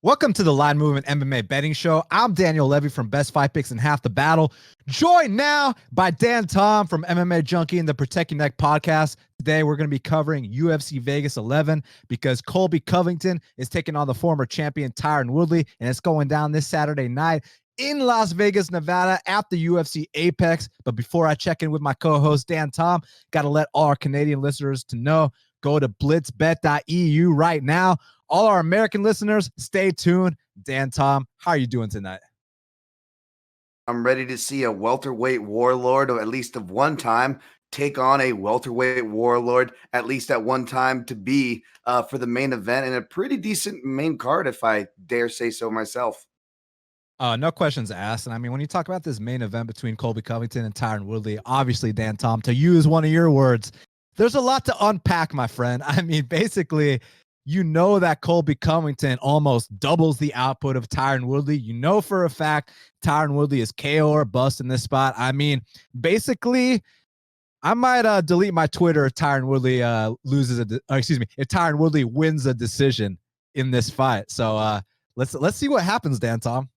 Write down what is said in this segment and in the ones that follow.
Welcome to the Line Movement MMA betting show. I'm Daniel Levy from Best Fight Picks and Half the Battle. Joined now by Dan Tom from MMA Junkie and the Protect Your Neck podcast. Today, we're going to be covering UFC Vegas 11 because Colby Covington is taking on the former champion Tyron Woodley, and it's going down this Saturday night in Las Vegas, Nevada at the UFC Apex. But before I check in with my co-host Dan Tom, got to let all our Canadian listeners to know, go to blitzbet.eu right now. All our American listeners, stay tuned. Dan Tom, how are you doing tonight? I'm ready to see a welterweight warlord, or at least of one time, take on a welterweight warlord, at least at one time, to be for the main event, and a pretty decent main card, if I dare say so myself. No questions asked. And I mean, when you talk about this main event between Colby Covington and Tyron Woodley, obviously, Dan Tom, to use one of your words, there's a lot to unpack, my friend. I mean, basically, you know that Colby Covington almost doubles the output of Tyron Woodley. You know for a fact Tyron Woodley is KO or bust in this spot. I mean, basically, I might delete my Twitter if Tyron Woodley if Tyron Woodley wins a decision in this fight. So let's see what happens, Dan Tom.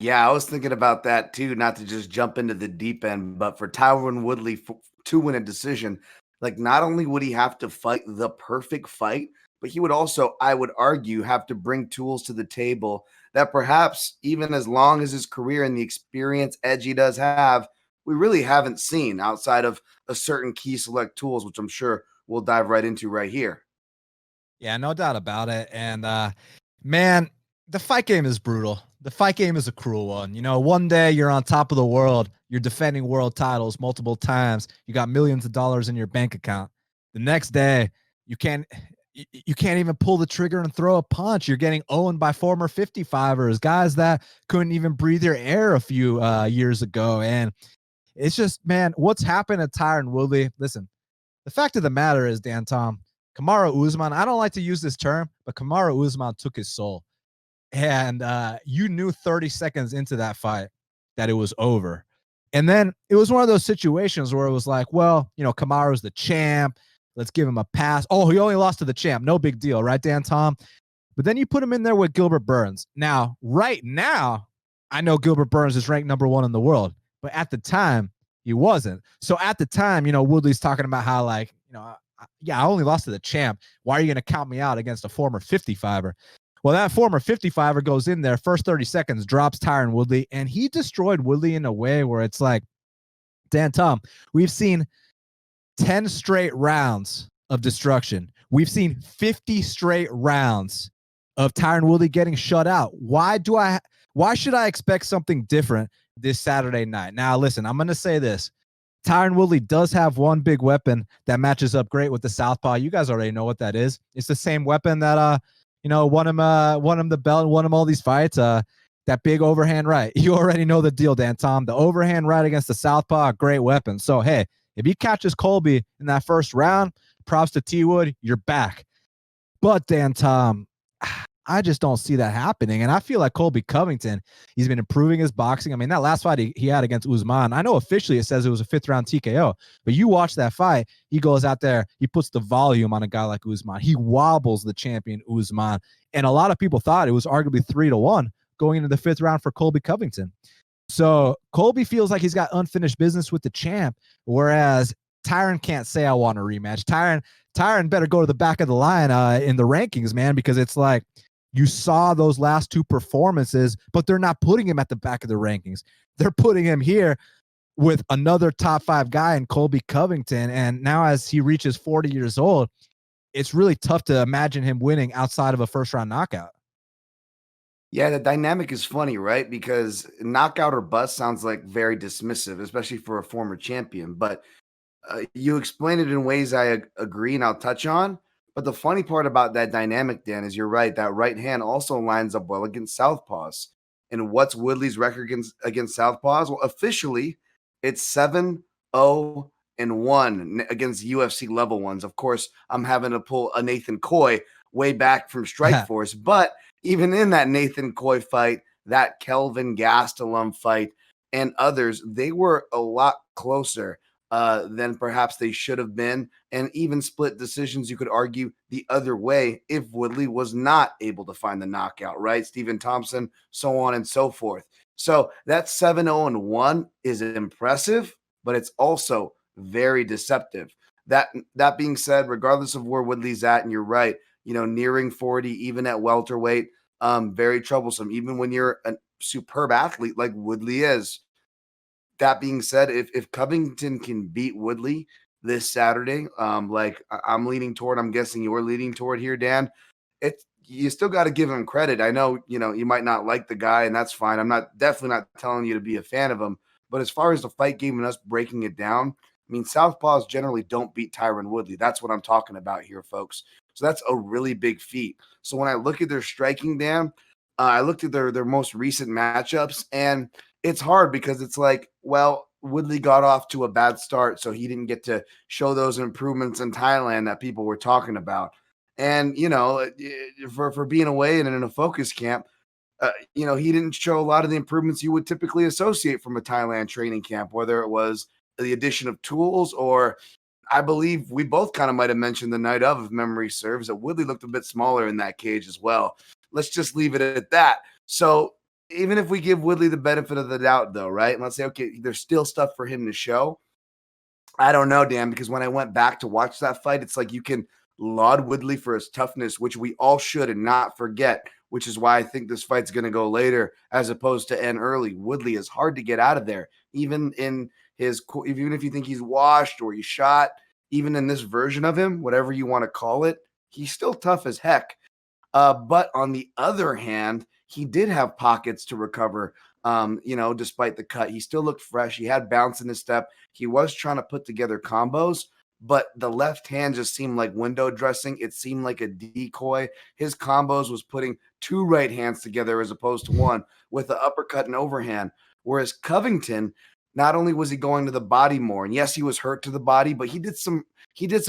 Yeah, I was thinking about that too, not to just jump into the deep end, but for Tyron Woodley to win a decision, like not only would he have to fight the perfect fight, but he would also, I would argue, have to bring tools to the table that perhaps even as long as his career and the experience edge he does have, we really haven't seen outside of a certain key select tools, which I'm sure we'll dive right into right here. Yeah, no doubt about it. And man, the fight game is brutal. The fight game is a cruel one. You know, one day you're on top of the world, you're defending world titles multiple times, you got millions of dollars in your bank account. The next day, you can't even pull the trigger and throw a punch. You're getting owned by former 55ers, guys that couldn't even breathe their air a few years ago. And it's just, man, what's happened to Tyron Woodley? Listen, the fact of the matter is, Dan Tom, Kamaru Usman, I don't like to use this term, but Kamaru Usman took his soul. And you knew 30 seconds into that fight that it was over. And then it was one of those situations where it was like, well, you know, Kamaru's the champ. Let's give him a pass. Oh, he only lost to the champ. No big deal, right, Dan Tom? But then you put him in there with Gilbert Burns. Now, right now, I know Gilbert Burns is ranked number 1 in the world, but at the time, he wasn't. So at the time, you know, Woodley's talking about how, like, you know, I only lost to the champ. Why are you going to count me out against a former 55er? Well, that former 55er goes in there, first 30 seconds, drops Tyron Woodley, and he destroyed Woodley in a way where it's like, Dan Tom, we've seen 10 straight rounds of destruction. We've seen 50 straight rounds of Tyron Woodley getting shut out. Why should I expect something different this Saturday night? Now, listen, I'm going to say this. Tyron Woodley does have one big weapon that matches up great with the southpaw. You guys already know what that is. It's the same weapon that won him the belt and won him all these fights. That big overhand right. You already know the deal, Dan Tom. The overhand right against the southpaw, great weapon. So, hey, if he catches Colby in that first round, props to T-Wood, you're back. But, Dan Tom, I just don't see that happening. And I feel like Colby Covington, he's been improving his boxing. I mean, that last fight he had against Usman, I know officially it says it was a 5th-round TKO, but you watch that fight, he goes out there, he puts the volume on a guy like Usman. He wobbles the champion Usman. And a lot of people thought it was arguably 3-1 going into the 5th round for Colby Covington. So Colby feels like he's got unfinished business with the champ, whereas Tyron can't say I want a rematch. Tyron better go to the back of the line in the rankings, man, because it's like you saw those last 2 performances, but they're not putting him at the back of the rankings. They're putting him here with another top 5 guy in Colby Covington. And now as he reaches 40 years old, it's really tough to imagine him winning outside of a first-round knockout. Yeah, the dynamic is funny, right? Because knockout or bust sounds like very dismissive, especially for a former champion. But you explain it in ways I agree and I'll touch on. But the funny part about that dynamic, Dan, is you're right. That right hand also lines up well against southpaws. And what's Woodley's record against southpaws? Well, officially, it's 7-0-1 against UFC level ones. Of course, I'm having to pull a Nathan Coy way back from Strikeforce, but even in that Nathan Coy fight, that Kelvin Gastelum fight, and others, they were a lot closer than perhaps they should have been, and even split decisions, you could argue, the other way if Woodley was not able to find the knockout, right? Stephen Thompson, so on and so forth. So that 7-0-1 is impressive, but it's also very deceptive. That being said, regardless of where Woodley's at, and you're right, nearing 40, even at welterweight, very troublesome, even when you're a superb athlete like Woodley is. That being said, if Covington can beat Woodley this Saturday, like I'm leaning toward, I'm guessing you're leaning toward here, Dan, you still got to give him credit. I know, you might not like the guy, and that's fine. I'm definitely not telling you to be a fan of him. But as far as the fight game and us breaking it down, I mean, southpaws generally don't beat Tyron Woodley. That's what I'm talking about here, folks. So that's a really big feat. So when I look at their striking, Dan, I looked at their most recent matchups, and it's hard because it's like, well, Woodley got off to a bad start, so he didn't get to show those improvements in Thailand that people were talking about. And, for being away and in a focus camp, he didn't show a lot of the improvements you would typically associate from a Thailand training camp, whether it was the addition of tools, or I believe we both kind of might have mentioned the night of, if memory serves, that Woodley looked a bit smaller in that cage as well. Let's just leave it at that. So even if we give Woodley the benefit of the doubt, though, right? And let's say, okay, there's still stuff for him to show. I don't know, Dan, because when I went back to watch that fight, it's like you can laud Woodley for his toughness, which we all should and not forget, which is why I think this fight's going to go later as opposed to end early. Woodley is hard to get out of there, even if you think he's washed or he's shot, even in this version of him, whatever you want to call it, he's still tough as heck. But on the other hand, he did have pockets to recover. Despite the cut, he still looked fresh. He had bounce in his step. He was trying to put together combos, but the left hand just seemed like window dressing. It seemed like a decoy. His combos was putting two right hands together as opposed to one, with the uppercut and overhand. Whereas Covington, not only was he going to the body more, and yes, he was hurt to the body, but he did some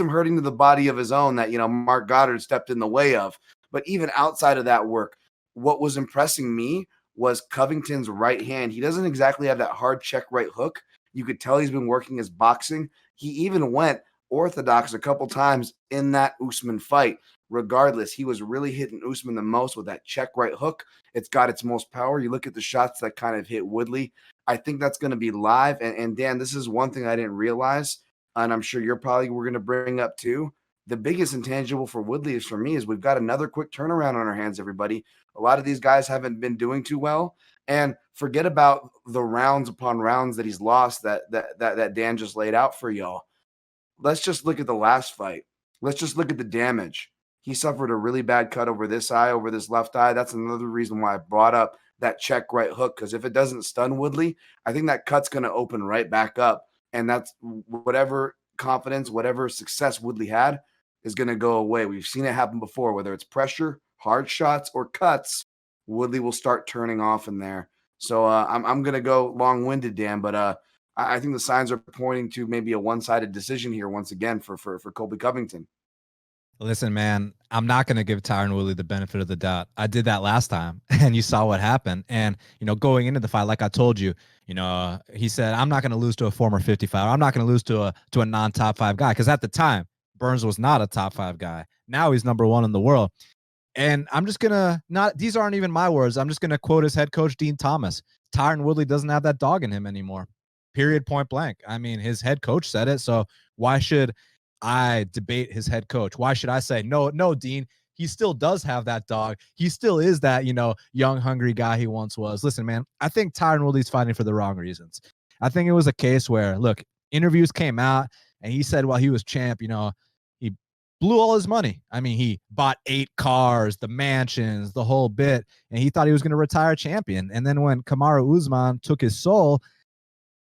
hurting to the body of his own that, Mark Goddard stepped in the way of. But even outside of that work, what was impressing me was Covington's right hand. He doesn't exactly have that hard check right hook. You could tell he's been working his boxing. He even went orthodox a couple times in that Usman fight. Regardless, he was really hitting Usman the most with that check right hook. It's got its most power. You look at the shots that kind of hit Woodley. I think that's going to be live. And Dan, this is one thing I didn't realize, and I'm sure we're going to bring up too. The biggest intangible for Woodley is, for me, is we've got another quick turnaround on our hands, everybody. A lot of these guys haven't been doing too well. And forget about the rounds upon rounds that he's lost that Dan just laid out for y'all. Let's just look at the last fight. Let's just look at the damage. He suffered a really bad cut over this eye, over this left eye. That's another reason why I brought up that check right hook, because if it doesn't stun Woodley, I think that cut's going to open right back up. And that's whatever confidence, whatever success Woodley had is going to go away. We've seen it happen before, whether it's pressure, hard shots, or cuts. Woodley will start turning off in there. So I'm going to go long-winded, Dan, but I think the signs are pointing to maybe a one-sided decision here once again for Colby Covington. Listen, man, I'm not going to give Tyron Woodley the benefit of the doubt. I did that last time, and you saw what happened. And, going into the fight, like I told you, he said, I'm not going to lose to a former 55. I'm not going to lose to a non-top 5 guy. Because at the time, Burns was not a top 5 guy. Now he's number 1 in the world. And I'm just going to these aren't even my words. I'm just going to quote his head coach, Dean Thomas. Tyron Woodley doesn't have that dog in him anymore. Period, point blank. I mean, his head coach said it. So why should I debate his head coach? Why should I say, no, Dean, he still does have that dog. He still is that, young, hungry guy he once was. Listen, man, I think Tyron Woodley's fighting for the wrong reasons. I think it was a case where, look, interviews came out and he said while he was champ, he blew all his money. I mean, he bought 8 cars, the mansions, the whole bit, and he thought he was going to retire champion. And then when Kamaru Usman took his soul,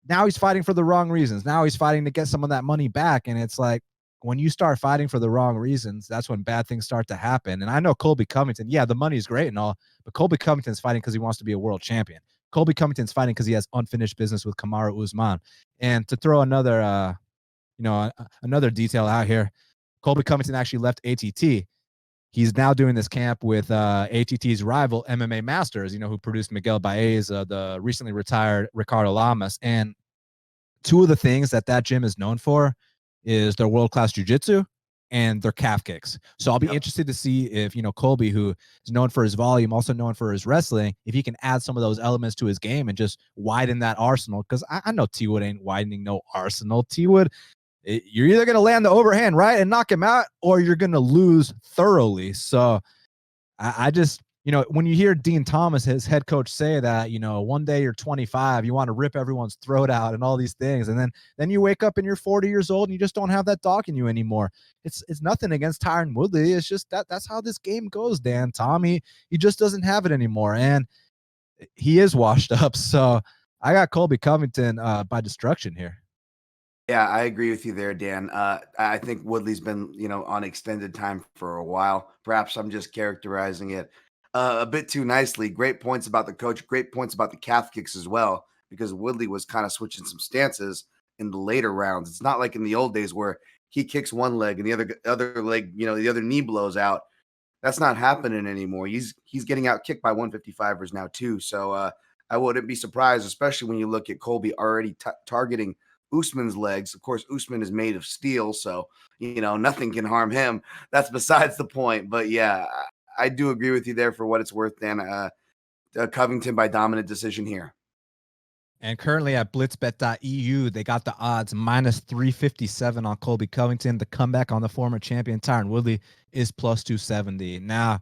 now he's fighting for the wrong reasons. Now he's fighting to get some of that money back. And it's like, when you start fighting for the wrong reasons, that's when bad things start to happen. And I know Colby Covington, yeah, the money is great and all, but Colby Covington's fighting because he wants to be a world champion. Colby Covington's fighting because he has unfinished business with Kamaru Usman. And to throw another, another detail out here, Colby Covington actually left ATT. He's now doing this camp with ATT's rival, MMA Masters, who produced Miguel Baez, the recently retired Ricardo Lamas. And two of the things that gym is known for is their world-class jiu-jitsu and their calf kicks. So I'll be interested to see if, Colby, who is known for his volume, also known for his wrestling, if he can add some of those elements to his game and just widen that arsenal. Because I know T Wood ain't widening no arsenal. T Wood, you're either going to land the overhand, right, and knock him out, or you're going to lose thoroughly. So I just, when you hear Dean Thomas, his head coach, say that, one day you're 25, you want to rip everyone's throat out and all these things, and then you wake up and you're 40 years old and you just don't have that dog in you anymore. It's nothing against Tyron Woodley. It's just that's how this game goes, Dan. Tommy, he just doesn't have it anymore, and he is washed up. So I got Colby Covington by destruction here. Yeah, I agree with you there, Dan. I think Woodley's been, on extended time for a while. Perhaps I'm just characterizing it a bit too nicely. Great points about the coach. Great points about the calf kicks as well, because Woodley was kind of switching some stances in the later rounds. It's not like in the old days where he kicks one leg and the other leg, the other knee blows out. That's not happening anymore. He's getting out kicked by 155ers now too. So I wouldn't be surprised, especially when you look at Colby already targeting Usman's legs. Of course, Usman is made of steel, so nothing can harm him. That's besides the point. But yeah, I do agree with you there for what it's worth, Dan. Covington by dominant decision here. And currently at blitzbet.eu, they got the odds minus 357 on Colby Covington. The comeback on the former champion Tyron Woodley is plus 270. Now,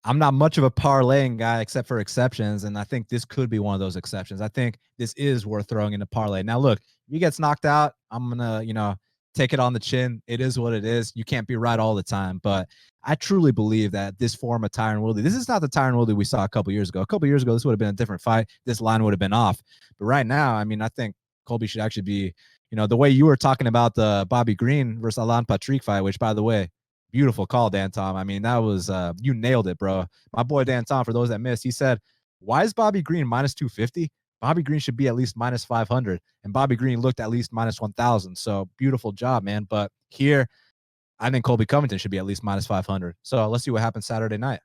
I'm not much of a parlaying guy except for exceptions, and I think this could be one of those exceptions. I think this is worth throwing in a parlay. Now, look, if he gets knocked out, I'm going to, take it on the chin. It is what it is. You can't be right all the time, but I truly believe that this form of Tyron Woodley, this is not the Tyron Woodley we saw a couple years ago. A couple years ago, this would have been a different fight. This line would have been off. But right now, I mean, I think Colby should actually be, the way you were talking about the Bobby Green versus Alan Patrick fight, which, by the way, beautiful call, Dan Tom. I mean, that was, you nailed it, bro. My boy Dan Tom, for those that missed, he said, why is Bobby Green minus 250? Bobby Green should be at least minus 500. And Bobby Green looked at least minus 1,000. So beautiful job, man. But here, I think Colby Covington should be at least minus 500. So let's see what happens Saturday night.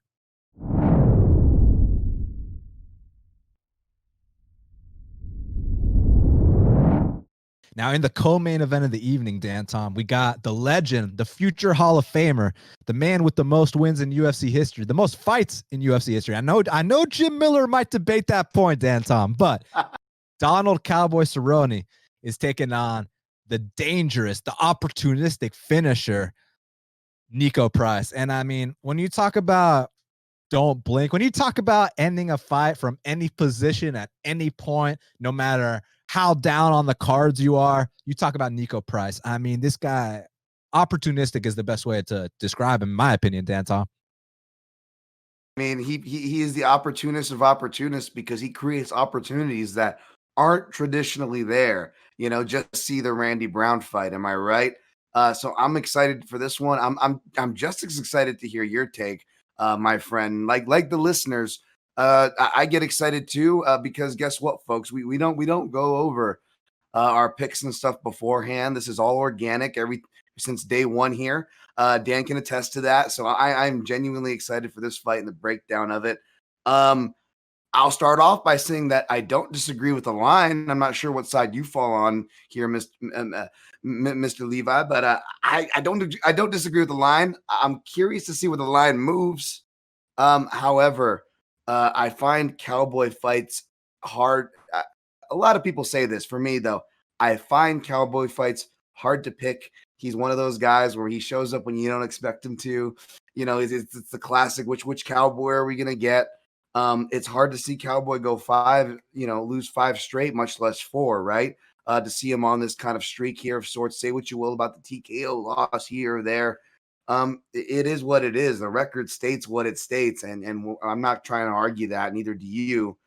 Now, in the co-main event of the evening, Dan Tom, we got the legend, the future Hall of Famer, the man with the most wins in UFC history, the most fights in UFC history. I know Jim Miller might debate that point, Dan Tom, but Donald Cowboy Cerrone is taking on the dangerous, the opportunistic finisher, Niko Price. And I mean, when you talk about don't blink, when you talk about ending a fight from any position at any point, no matter how down on the cards you are, you talk about Niko Price. I mean, this guy, opportunistic is the best way to describe him, in my opinion, Dan Tom. I mean, he is the opportunist of opportunists because he creates opportunities that aren't traditionally there. Just see the Randy Brown fight. Am I right? So I'm excited for this one. I'm just as excited to hear your take, my friend. Like the listeners, I get excited too because guess what, folks? We don't go over our picks and stuff beforehand. This is all organic. Since day one here. Dan can attest to that. So I'm genuinely excited for this fight and the breakdown of it. I'll start off by saying that I don't disagree with the line. I'm not sure what side you fall on here, Mr. Levi, but I don't disagree with the line. I'm curious to see where the line moves. However, I find cowboy fights hard. A lot of people say this. For me, though, I find cowboy fights hard to pick. He's one of those guys where he shows up when you don't expect him to. It's the classic, which cowboy are we going to get? It's hard to see Cowboy go lose 5 straight, much less 4, right? To see him on this kind of streak here of sorts. Say what you will about the TKO loss here or there. It is what it is. The record states what it states, and I'm not trying to argue that, neither do you.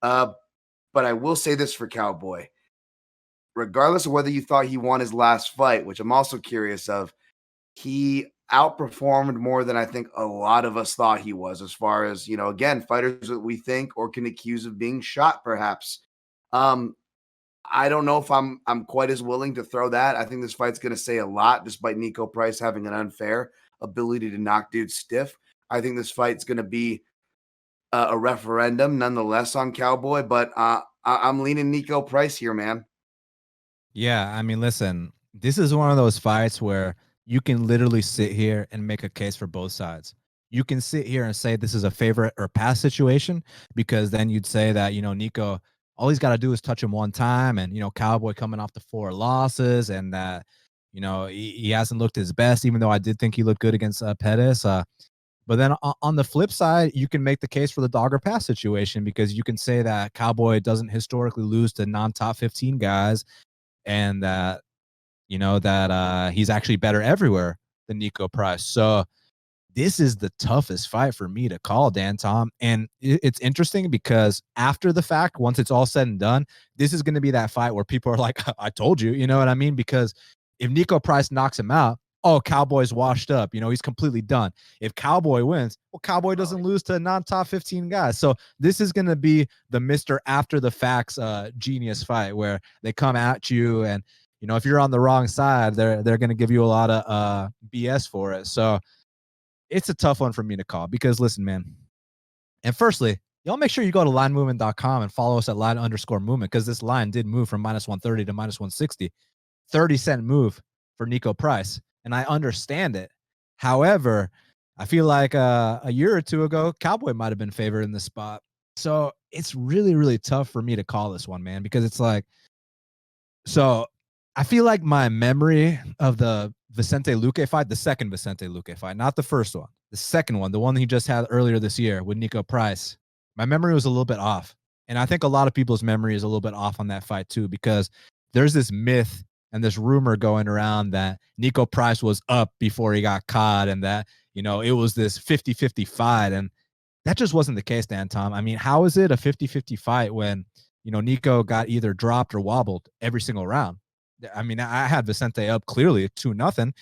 But I will say this for Cowboy. Regardless of whether you thought he won his last fight, which I'm also curious of, he outperformed more than I think a lot of us thought he was, as far as, again, fighters that we think or can accuse of being shot, perhaps. I don't know if I'm quite as willing to throw that. I think this fight's going to say a lot, despite Niko Price having an unfair ability to knock dudes stiff. I think this fight's going to be a referendum, nonetheless, on Cowboy, but I'm leaning Niko Price here, man. Yeah, I mean, listen, this is one of those fights where you can literally sit here and make a case for both sides. You can sit here and say this is a favorite or pass situation because then you'd say that, Niko, all he's got to do is touch him one time. And, Cowboy coming off the 4 losses and that, he hasn't looked his best, even though I did think he looked good against Pettis. But then on the flip side, you can make the case for the dog or pass situation because you can say that Cowboy doesn't historically lose to non-top 15 guys and that he's actually better everywhere than Niko Price. So this is the toughest fight for me to call, Dan Tom. And it's interesting because after the fact, once it's all said and done, this is going to be that fight where people are like, I told you, you know what I mean? Because if Niko Price knocks him out, oh, Cowboy's washed up. He's completely done. If Cowboy wins, well, Cowboy doesn't lose to non-top 15 guys. So this is going to be the Mr. After the Facts genius fight where they come at you and, if you're on the wrong side, they're going to give you a lot of BS for it. So it's a tough one for me to call because listen, man. And firstly, y'all make sure you go to linemovement.com and follow us at line_movement because this line did move from -130 to -160. 30-cent move for Niko Price. And I understand it. However, I feel like a year or two ago, Cowboy might have been favored in this spot. So it's really, really tough for me to call this one, man, because it's like, so I feel like my memory of the Vicente Luque fight, the second Vicente Luque fight, not the first one, the second one, the one he just had earlier this year with Niko Price, my memory was a little bit off. And I think a lot of people's memory is a little bit off on that fight too, because there's this myth and this rumor going around that Niko Price was up before he got caught and that, it was this 50-50 fight. And that just wasn't the case, Dan Tom. I mean, how is it a 50-50 fight when, Niko got either dropped or wobbled every single round? I mean, I had Vicente up clearly 2-0.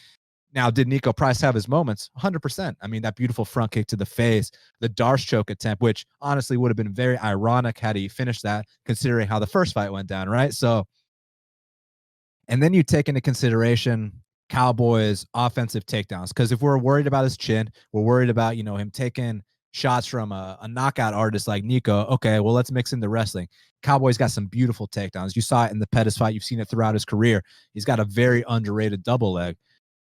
Now, did Niko Price have his moments? 100%. I mean, that beautiful front kick to the face, the Darce choke attempt, which honestly would have been very ironic had he finished that, considering how the first fight went down, right? So, and then you take into consideration Cowboys' offensive takedowns. Because if we're worried about his chin, we're worried about, him taking shots from a knockout artist like Niko. Okay, well, let's mix in the wrestling. Cowboys got some beautiful takedowns. You saw it in the Pettis fight. You've seen it throughout his career. He's got a very underrated double leg.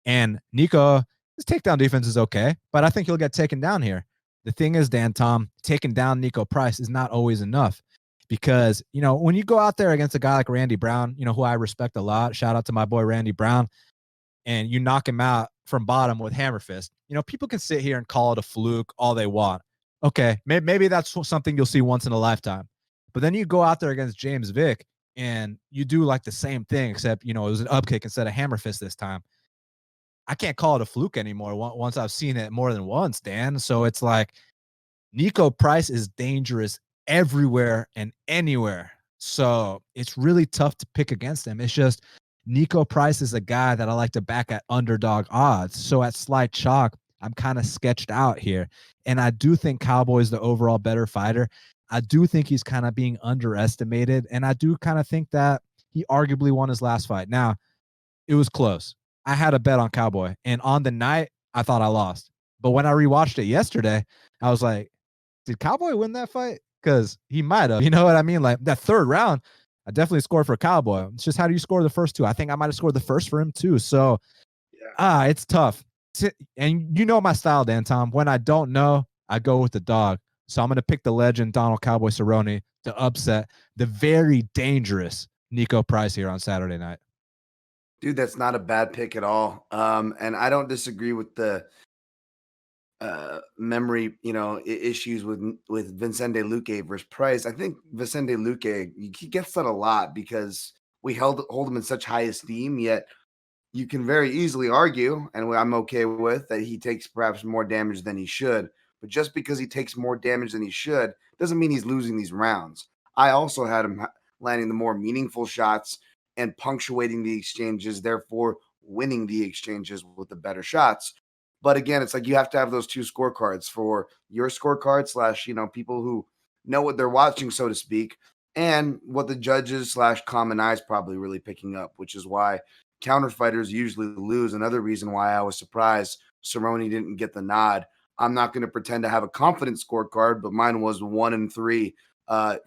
And Niko, his takedown defense is okay, but I think he'll get taken down here. The thing is, Dan Tom, taking down Niko Price is not always enough because, when you go out there against a guy like Randy Brown, who I respect a lot, shout out to my boy Randy Brown, and you knock him out from bottom with hammer fist, people can sit here and call it a fluke all they want. Okay, maybe that's something you'll see once in a lifetime. But then you go out there against James Vick and you do like the same thing, except, it was an up kick instead of hammer fist this time. I can't call it a fluke anymore once I've seen it more than once, Dan. So it's like Niko Price is dangerous everywhere and anywhere. So it's really tough to pick against him. It's just Niko Price is a guy that I like to back at underdog odds. So at slight chalk, I'm kind of sketched out here. And I do think Cowboy's the overall better fighter. I do think he's kind of being underestimated. And I do kind of think that he arguably won his last fight. Now, it was close. I had a bet on Cowboy. And on the night, I thought I lost. But when I rewatched it yesterday, I was like, did Cowboy win that fight? Because he might have. You know what I mean? Like that third round, I definitely scored for Cowboy. It's just how do you score the first two? I think I might have scored the first for him too. So, it's tough. And you know my style, Dan Tom. When I don't know, I go with the dog. So I'm going to pick the legend, Donald Cowboy Cerrone, to upset the very dangerous Niko Price here on Saturday night. Dude, that's not a bad pick at all. And I don't disagree with the memory, issues with Vicente Luque versus Price. I think Vicente Luque, he gets that a lot because we hold him in such high esteem, yet you can very easily argue, and I'm okay with, that he takes perhaps more damage than he should. But just because he takes more damage than he should doesn't mean he's losing these rounds. I also had him landing the more meaningful shots and punctuating the exchanges, therefore winning the exchanges with the better shots. But again, it's like you have to have those two scorecards for your scorecard / people who know what they're watching, so to speak, and what the judges / common eyes probably really picking up, which is why counter fighters usually lose. Another reason why I was surprised Cerrone didn't get the nod. I'm not going to pretend to have a confident scorecard, but mine was 1-3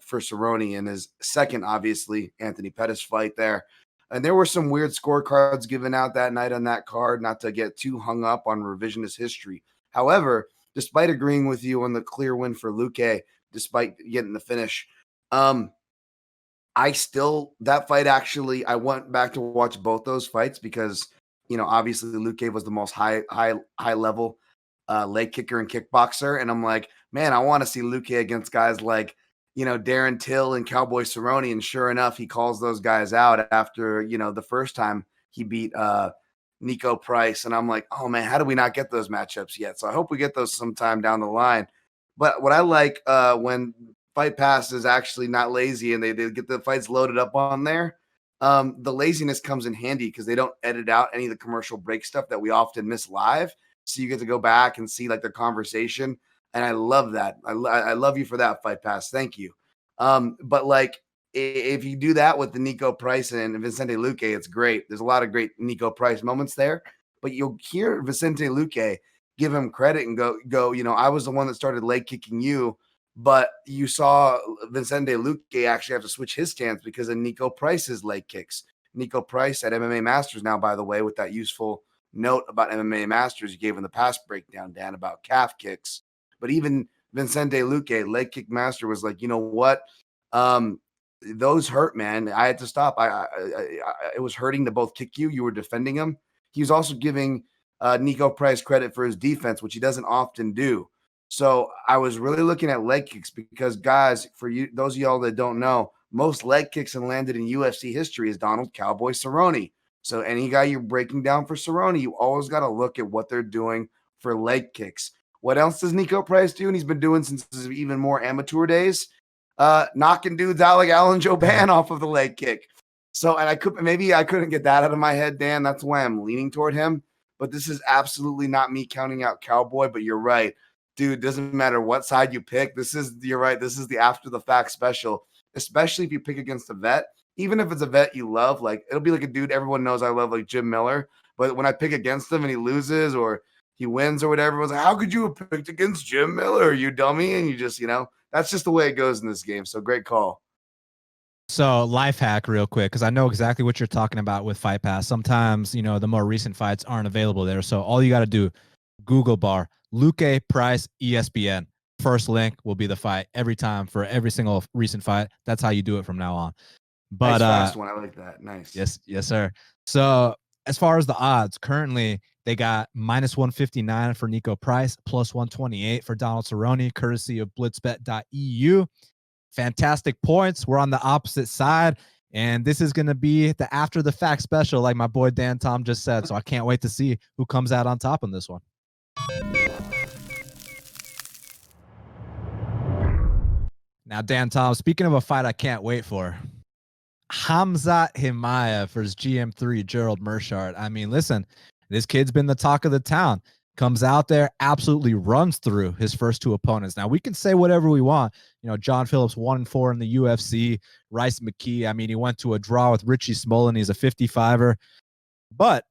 for Cerrone in his second, obviously, Anthony Pettis fight there. And there were some weird scorecards given out that night on that card, not to get too hung up on revisionist history. However, despite agreeing with you on the clear win for Luque, despite getting the finish, that fight actually, I went back to watch both those fights because, obviously Luque was the most high level leg kicker and kickboxer. And I'm like, man, I want to see Luque against guys like, Darren Till and Cowboy Cerrone. And sure enough, he calls those guys out after, the first time he beat Niko Price. And I'm like, oh man, how do we not get those matchups yet? So I hope we get those sometime down the line. But what I like when Fight Pass is actually not lazy and they get the fights loaded up on there, the laziness comes in handy because they don't edit out any of the commercial break stuff that we often miss live. So you get to go back and see like the conversation. And I love that. I love you for that, Fight Pass. Thank you. But like, if you do that with the Niko Price and Vicente Luque, it's great. There's a lot of great Niko Price moments there, but you'll hear Vicente Luque give him credit and go, I was the one that started leg kicking you, but you saw Vicente Luque actually have to switch his stance because of Niko Price's leg kicks. Niko Price at MMA Masters now, by the way, with that useful note about MMA Masters you gave in the past breakdown, Dan, about calf kicks. But even Vicente Luque, leg kick master, was like, you know what? Those hurt, man. I had to stop. It was hurting to both kick you. You were defending him. He was also giving Niko Price credit for his defense, which he doesn't often do. So I was really looking at leg kicks because, guys, for you, those of y'all that don't know, most leg kicks and landed in UFC history is Donald Cowboy Cerrone. So any guy you're breaking down for Cerrone, you always got to look at what they're doing for leg kicks. What else does Niko Price do? And he's been doing since his even more amateur days, knocking dudes out like Alan Jouban off of the leg kick. So, and I couldn't get that out of my head, Dan. That's why I'm leaning toward him. But this is absolutely not me counting out Cowboy. But you're right, dude. Doesn't matter what side you pick. You're right. This is the after the fact special, especially if you pick against a vet. Even if it's a vet you love, like it'll be like a dude everyone knows I love, like Jim Miller. But when I pick against him and he loses or he wins or whatever, I was like, how could you have picked against Jim Miller, you dummy? And you just, that's just the way it goes in this game. So great call. So life hack real quick, because I know exactly what you're talking about with Fight Pass. Sometimes, the more recent fights aren't available there. So all you got to do, Google bar, Luque Price ESPN. First link will be the fight every time for every single recent fight. That's how you do it from now on. But nice fast one. I like that. Nice. Yes, sir. So as far as the odds, currently they got -159 for Niko Price, +128 for Donald Cerrone, courtesy of blitzbet.eu. Fantastic points. We're on the opposite side, and this is going to be the after the fact special, like my boy Dan Tom just said. So I can't wait to see who comes out on top on this one. Now, Dan Tom, speaking of a fight I can't wait for, Khamzat Chimaev versus GM3 Gerald Meerschaert. I mean, listen, this kid's been the talk of the town. Comes out there, absolutely runs through his first two opponents. Now, we can say whatever we want. John Phillips 1-4 in the UFC. Rice McKee, I mean, he went to a draw with Richie Smolin. He's a 55er. But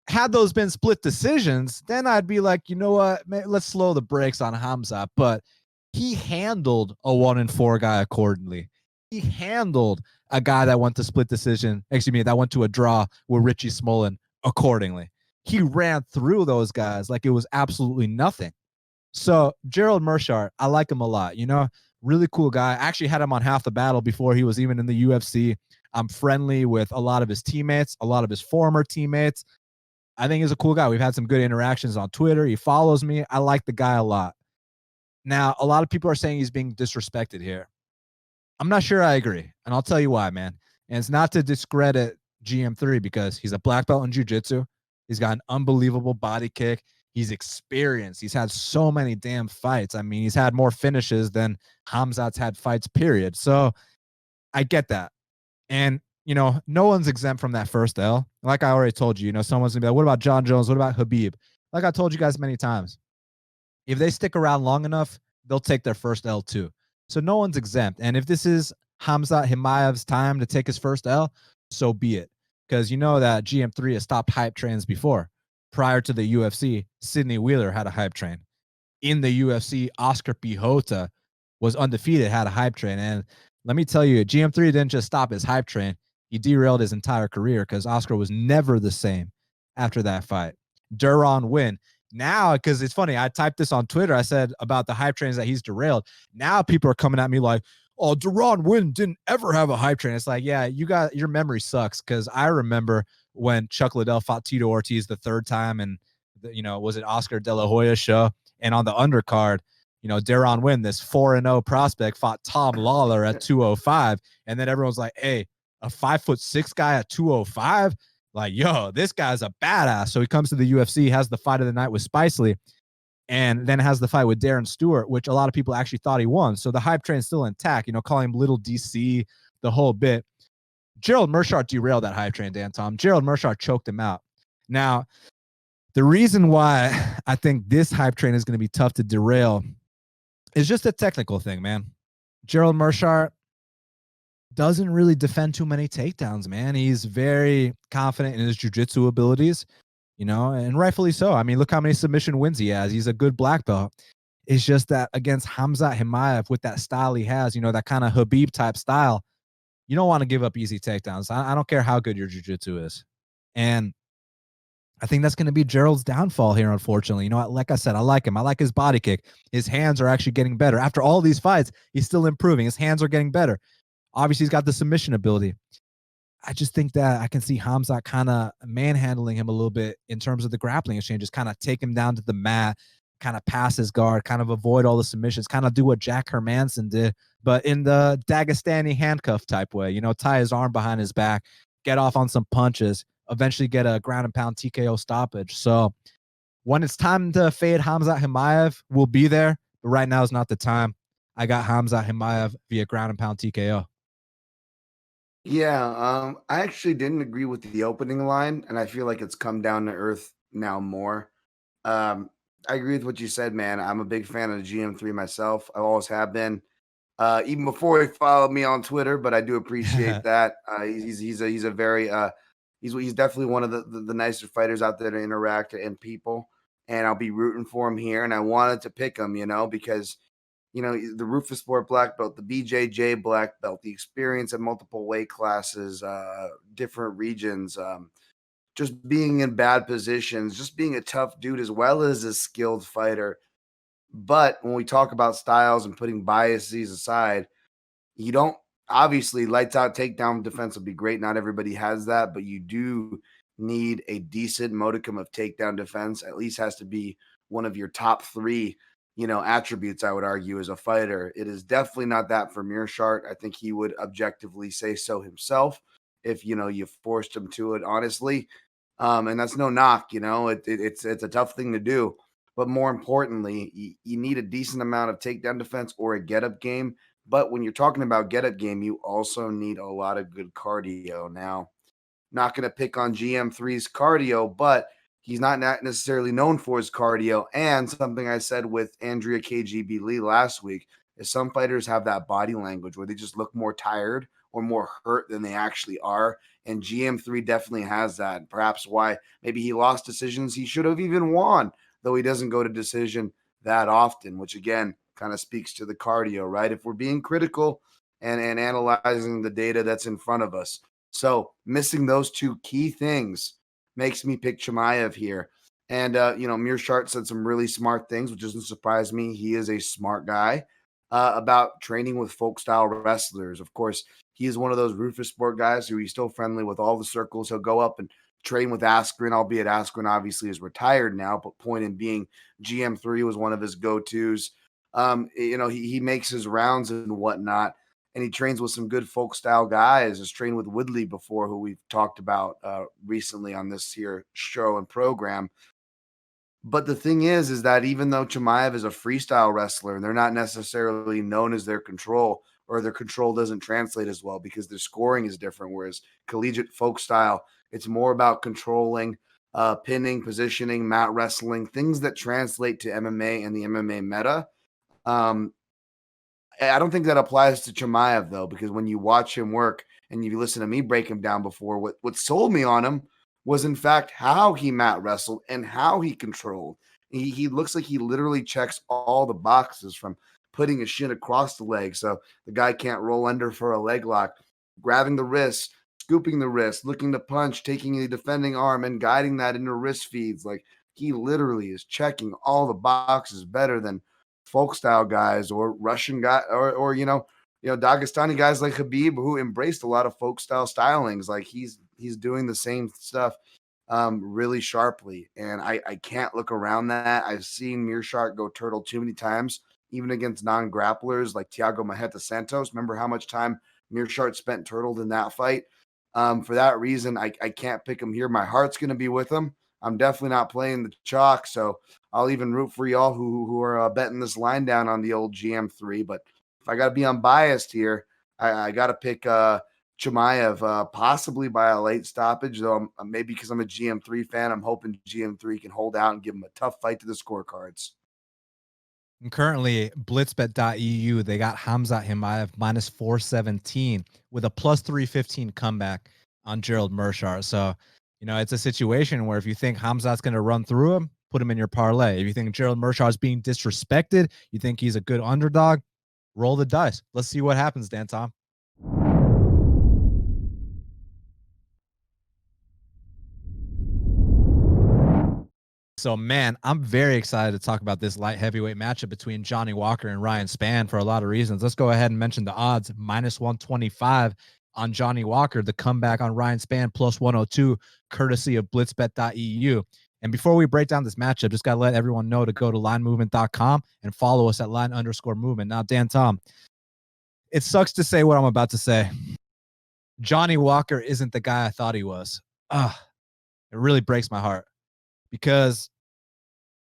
had those been split decisions, then I'd be like, you know what? Let's slow the brakes on Khamzat. But he handled a 1-4 guy accordingly. He handled a guy that went to split decision, that went to a draw with Richie Smolin accordingly. He ran through those guys like it was absolutely nothing. So Gerald Meerschaert, I like him a lot. Really cool guy. I actually had him on Half the Battle before he was even in the UFC. I'm friendly with a lot of his teammates, a lot of his former teammates. I think he's a cool guy. We've had some good interactions on Twitter. He follows me. I like the guy a lot. Now, a lot of people are saying he's being disrespected here. I'm not sure I agree, and I'll tell you why, man. And it's not to discredit GM3 because he's a black belt in jiu-jitsu. He's got an unbelievable body kick. He's experienced. He's had so many damn fights. I mean, he's had more finishes than Khamzat's had fights, period. So I get that. And, no one's exempt from that first L. Like I already told you, someone's going to be like, what about John Jones? What about Khabib? Like I told you guys many times, if they stick around long enough, they'll take their first L too. So no one's exempt. And if this is Khamzat Chimaev's time to take his first L, so be it. Because you know that GM3 has stopped hype trains before. Prior to the UFC, Sidney Wheeler had a hype train. In the UFC, Oscar Pijota was undefeated, had a hype train. And let me tell you, GM3 didn't just stop his hype train. he derailed his entire career because Oscar was never the same after that fight. Dern win. Now, because it's funny, I typed this on Twitter. I said about the hype trains that he's derailed. Now people are coming at me like, oh, Dern Win didn't ever have a hype train. It's like, yeah, your memory sucks, because I remember when Chuck Liddell fought Tito Ortiz the third time, and was it Oscar De La Hoya show? And on the undercard, Dern Win, this 4-0 prospect, fought Tom Lawler at 205, and then everyone's like, hey, a 5'6" guy at 205. Like, yo, this guy's a badass. So he comes to the UFC, has the fight of the night with Spicely, and then has the fight with Darren Stewart, which a lot of people actually thought he won. So the hype train's still intact, calling him Little DC, the whole bit. Gerald Meerschaert derailed that hype train, Dan Tom. Gerald Meerschaert choked him out. Now, the reason why I think this hype train is going to be tough to derail is just a technical thing, man. Gerald Meerschaert doesn't really defend too many takedowns, man. He's very confident in his jiu-jitsu abilities, and rightfully so. I mean, look how many submission wins he has. He's a good black belt. It's just that against Khamzat Chimaev, with that style he has, that kind of Khabib type style, you don't want to give up easy takedowns. I don't care how good your jiu-jitsu is. And I think that's going to be Gerald's downfall here, unfortunately. Like I said, I like him. I like his body kick. His hands are actually getting better. After all these fights, he's still improving. His hands are getting better. Obviously, he's got the submission ability. I just think that I can see Khamzat kind of manhandling him a little bit in terms of the grappling exchanges, kind of take him down to the mat, kind of pass his guard, kind of avoid all the submissions, kind of do what Jack Hermanson did, but in the Dagestani handcuff type way, tie his arm behind his back, get off on some punches, eventually get a ground and pound TKO stoppage. So when it's time to fade Khamzat Chimaev, we'll be there, but right now is not the time. I got Khamzat Chimaev via ground and pound TKO. Yeah, I actually didn't agree with the opening line, and I feel like it's come down to earth now more. I agree with what you said, man. I'm a big fan of the GM3 myself. I always have been, even before he followed me on Twitter. But I do appreciate that. He's a very he's definitely one of the nicer fighters out there to interact and people. And I'll be rooting for him here. And I wanted to pick him, because the Rufus Sport black belt, the BJJ black belt, the experience at multiple weight classes, different regions, just being in bad positions, just being a tough dude as well as a skilled fighter. But when we talk about styles and putting biases aside, you don't obviously lights out takedown defense will be great. Not everybody has that, but you do need a decent modicum of takedown defense. At least has to be one of your top three attributes, I would argue, as a fighter. It is definitely not that for Meerschaert. I think he would objectively say so himself if, you forced him to it, honestly. And that's no knock, it's a tough thing to do. But more importantly, you need a decent amount of takedown defense or a get-up game. But when you're talking about get-up game, you also need a lot of good cardio. Now, not going to pick on GM3's cardio, but he's not necessarily known for his cardio. And something I said with Andrea KGB Lee last week is some fighters have that body language where they just look more tired or more hurt than they actually are. And GM3 definitely has that. Perhaps why maybe he lost decisions he should have even won, though he doesn't go to decision that often, which again kind of speaks to the cardio, right? If we're being critical and analyzing the data that's in front of us. So missing those two key things makes me pick Chimaev here. And, Meerschaert said some really smart things, which doesn't surprise me. He is a smart guy about training with folk style wrestlers. Of course, he is one of those Rufus Sport guys who he's still friendly with all the circles. He'll go up and train with Askren, albeit Askren obviously is retired now, but point in being GM3 was one of his go-tos. He makes his rounds and whatnot, and he trains with some good folk style guys. Has trained with Woodley before, who we've talked about recently on this here show and program. But the thing is that even though Chimaev is a freestyle wrestler, and they're not necessarily known as their control, or their control doesn't translate as well because their scoring is different. Whereas collegiate folk style, it's more about controlling, pinning, positioning, mat wrestling, things that translate to MMA and the MMA meta. I don't think that applies to Chimaev, though, because when you watch him work and you listen to me break him down before, what sold me on him was, in fact, how he mat wrestled and how he controlled. He looks like he literally checks all the boxes, from putting his shin across the leg so the guy can't roll under for a leg lock, grabbing the wrist, scooping the wrist, looking to punch, taking the defending arm and guiding that into wrist feeds. Like, he literally is checking all the boxes better than folk style guys or Russian guy or Dagestani guys like Khabib, who embraced a lot of folk style stylings. Like, he's doing the same stuff really sharply. And I can't look around that. I've seen Meerschaert go turtle too many times, even against non-grapplers like Thiago Marreta Santos. Remember how much time Meerschaert spent turtled in that fight? For that reason, I can't pick him here. My heart's going to be with him. I'm definitely not playing the chalk, so I'll even root for y'all who are betting this line down on the old GM3. But if I got to be unbiased here, I got to pick Chimaev, possibly by a late stoppage, though maybe because I'm a GM3 fan. I'm hoping GM3 can hold out and give him a tough fight to the scorecards. And currently, blitzbet.eu, they got Khamzat Chimaev minus 417 with a plus 315 comeback on Gerald Meerschaert. So, it's a situation where if you think Khamzat's going to run through him, put him in your parlay. If you think Gerald Meerschaert's being disrespected, you think he's a good underdog, roll the dice. Let's see what happens, Dan Tom. So, man, I'm very excited to talk about this light heavyweight matchup between Johnny Walker and Ryan Spann for a lot of reasons. Let's go ahead and mention the odds. Minus 125 on Johnny Walker, the comeback on Ryan Spann, plus 102, courtesy of blitzbet.eu. And before we break down this matchup, just got to let everyone know to go to linemovement.com and follow us at line_movement. Now, Dan Tom, it sucks to say what I'm about to say. Johnny Walker isn't the guy I thought he was. It really breaks my heart. Because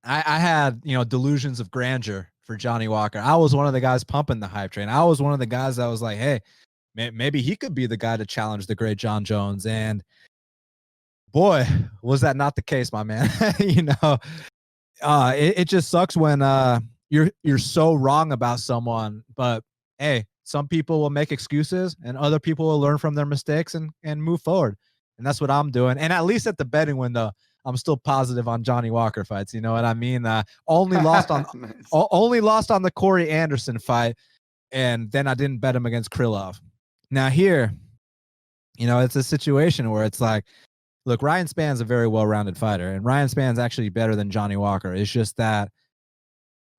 I had, delusions of grandeur for Johnny Walker. I was one of the guys pumping the hype train. I was one of the guys that was like, hey, maybe he could be the guy to challenge the great John Jones. And boy, was that not the case, my man. It just sucks when you're so wrong about someone. But hey, some people will make excuses and other people will learn from their mistakes and move forward. And that's what I'm doing. And at least at the betting window, I'm still positive on Johnny Walker fights. You know what I mean? Only lost on nice. Only lost on the Corey Anderson fight, and then I didn't bet him against Krylov. Now here, it's a situation where it's like, look, Ryan Spann's a very well-rounded fighter, and Ryan Spann's actually better than Johnny Walker. It's just that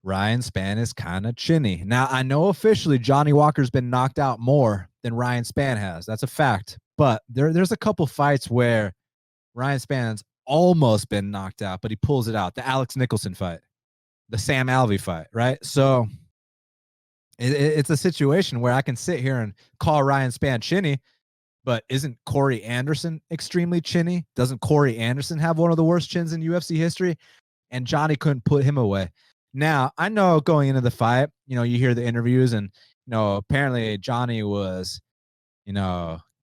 Ryan Spann is kind of chinny. Now, I know officially Johnny Walker's been knocked out more than Ryan Spann has. That's a fact. But there's a couple fights where Ryan Spann's almost been knocked out, but he pulls it out. The Alex Nicholson fight, the Sam Alvey fight, right? So it's a situation where I can sit here and call Ryan Spann chinny, but isn't Corey Anderson extremely chinny? Doesn't Corey Anderson have one of the worst chins in UFC history? And Johnny couldn't put him away. Now, I know going into the fight, you hear the interviews and, apparently Johnny was,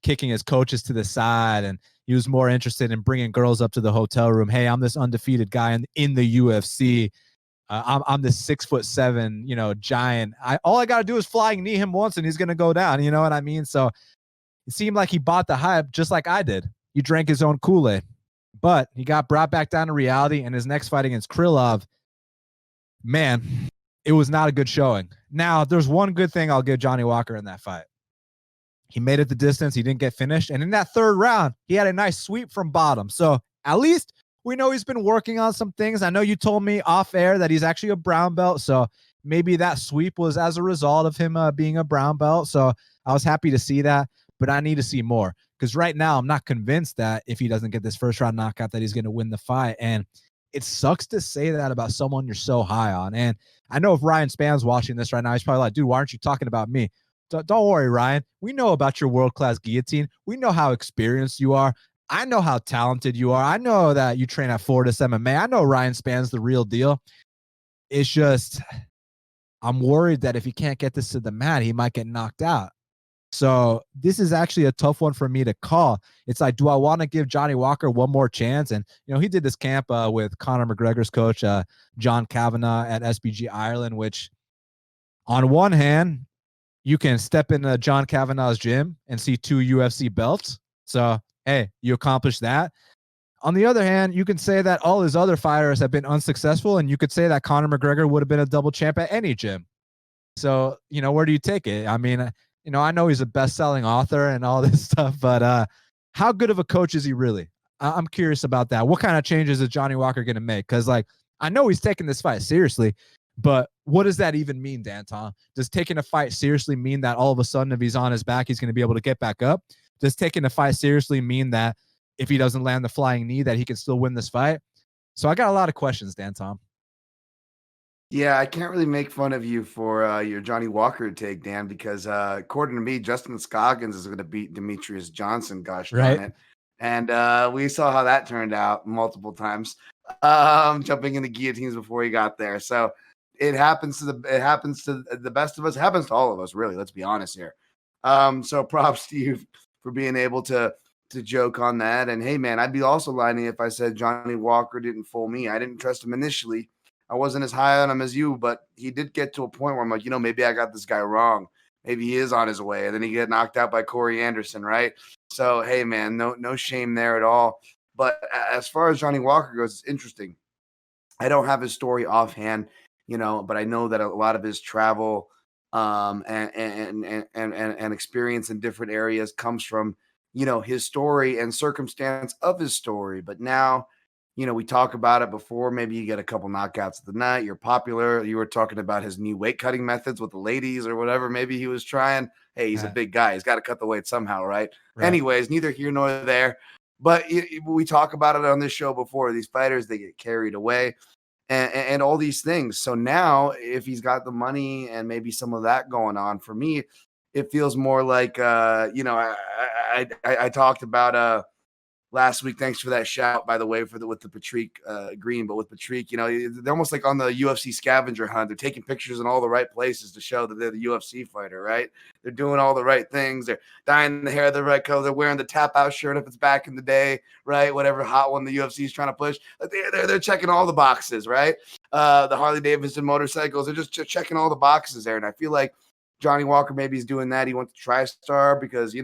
kicking his coaches to the side, and he was more interested in bringing girls up to the hotel room. Hey, I'm this undefeated guy in the UFC. I'm this 6'7", giant. All I got to do is flying knee him once and he's going to go down. You know what I mean? So it seemed like he bought the hype just like I did. He drank his own Kool-Aid, but he got brought back down to reality. And his next fight against Krylov, man, it was not a good showing. Now, there's one good thing I'll give Johnny Walker in that fight. He made it the distance. He didn't get finished. And in that third round, he had a nice sweep from bottom. So at least we know he's been working on some things. I know you told me off air that he's actually a brown belt. So maybe that sweep was as a result of him being a brown belt. So I was happy to see that. But I need to see more. Because right now, I'm not convinced that if he doesn't get this first round knockout, that he's going to win the fight. And it sucks to say that about someone you're so high on. And I know if Ryan Spann's watching this right now, he's probably like, dude, why aren't you talking about me? Don't worry, Ryan. We know about your world-class guillotine. We know how experienced you are. I know how talented you are. I know that you train at Fortis MMA. I know Ryan Spann's the real deal. It's just, I'm worried that if he can't get this to the mat, he might get knocked out. So this is actually a tough one for me to call. It's like, do I want to give Johnny Walker one more chance? And, he did this camp with Conor McGregor's coach, John Kavanagh at SBG Ireland, which on one hand, you can step into John Kavanagh's gym and see 2 UFC belts. So, hey, you accomplished that. On the other hand, you can say that all his other fighters have been unsuccessful, and you could say that Conor McGregor would have been a double champ at any gym. So, where do you take it? I mean, I know he's a best-selling author and all this stuff, but how good of a coach is he really? I'm curious about that. What kind of changes is Johnny Walker going to make? Because, like, I know he's taking this fight seriously, but what does that even mean, Danton? Does taking a fight seriously mean that all of a sudden, if he's on his back, he's going to be able to get back up? Does taking a fight seriously mean that if he doesn't land the flying knee, that he can still win this fight? So I got a lot of questions, Danton. Yeah, I can't really make fun of you for your Johnny Walker take, Dan, because according to me, Justin Scoggins is going to beat Demetrius Johnson. Gosh darn Right? it! And we saw how that turned out multiple times, jumping into guillotines before he got there. So it happens to the best of us. It happens to all of us, really. Let's be honest here. So props to you for being able to joke on that. And hey, man, I'd be also lying if I said Johnny Walker didn't fool me. I didn't trust him initially. I wasn't as high on him as you, but he did get to a point where I'm like, maybe I got this guy wrong. Maybe he is on his way. And then he get knocked out by Corey Anderson, right? So, hey, man, no shame there at all. But as far as Johnny Walker goes, it's interesting. I don't have his story offhand, but I know that a lot of his travel and experience in different areas comes from, his story and circumstance of his story. But now, we talk about it before. Maybe you get a couple knockouts of the night. You're popular. You were talking about his new weight cutting methods with the ladies or whatever. Maybe he was trying. Hey, he's a big guy. He's got to cut the weight somehow, right? Anyways, neither here nor there. But we talk about it on this show before. These fighters, they get carried away and all these things. So now if he's got the money and maybe some of that going on, for me, it feels more like, I talked about last week. Thanks for that shout, by the way, with the Patrick Green. But with Patrick, they're almost like on the UFC scavenger hunt. They're taking pictures in all the right places to show that they're the UFC fighter, right? They're doing all the right things. They're dyeing the hair the right color. They're wearing the tap out shirt if it's back in the day, right? Whatever hot one the UFC is trying to push. They're checking all the boxes, right? The Harley Davidson motorcycles. They're just checking all the boxes there. And I feel like Johnny Walker maybe is doing that. He went to TriStar because,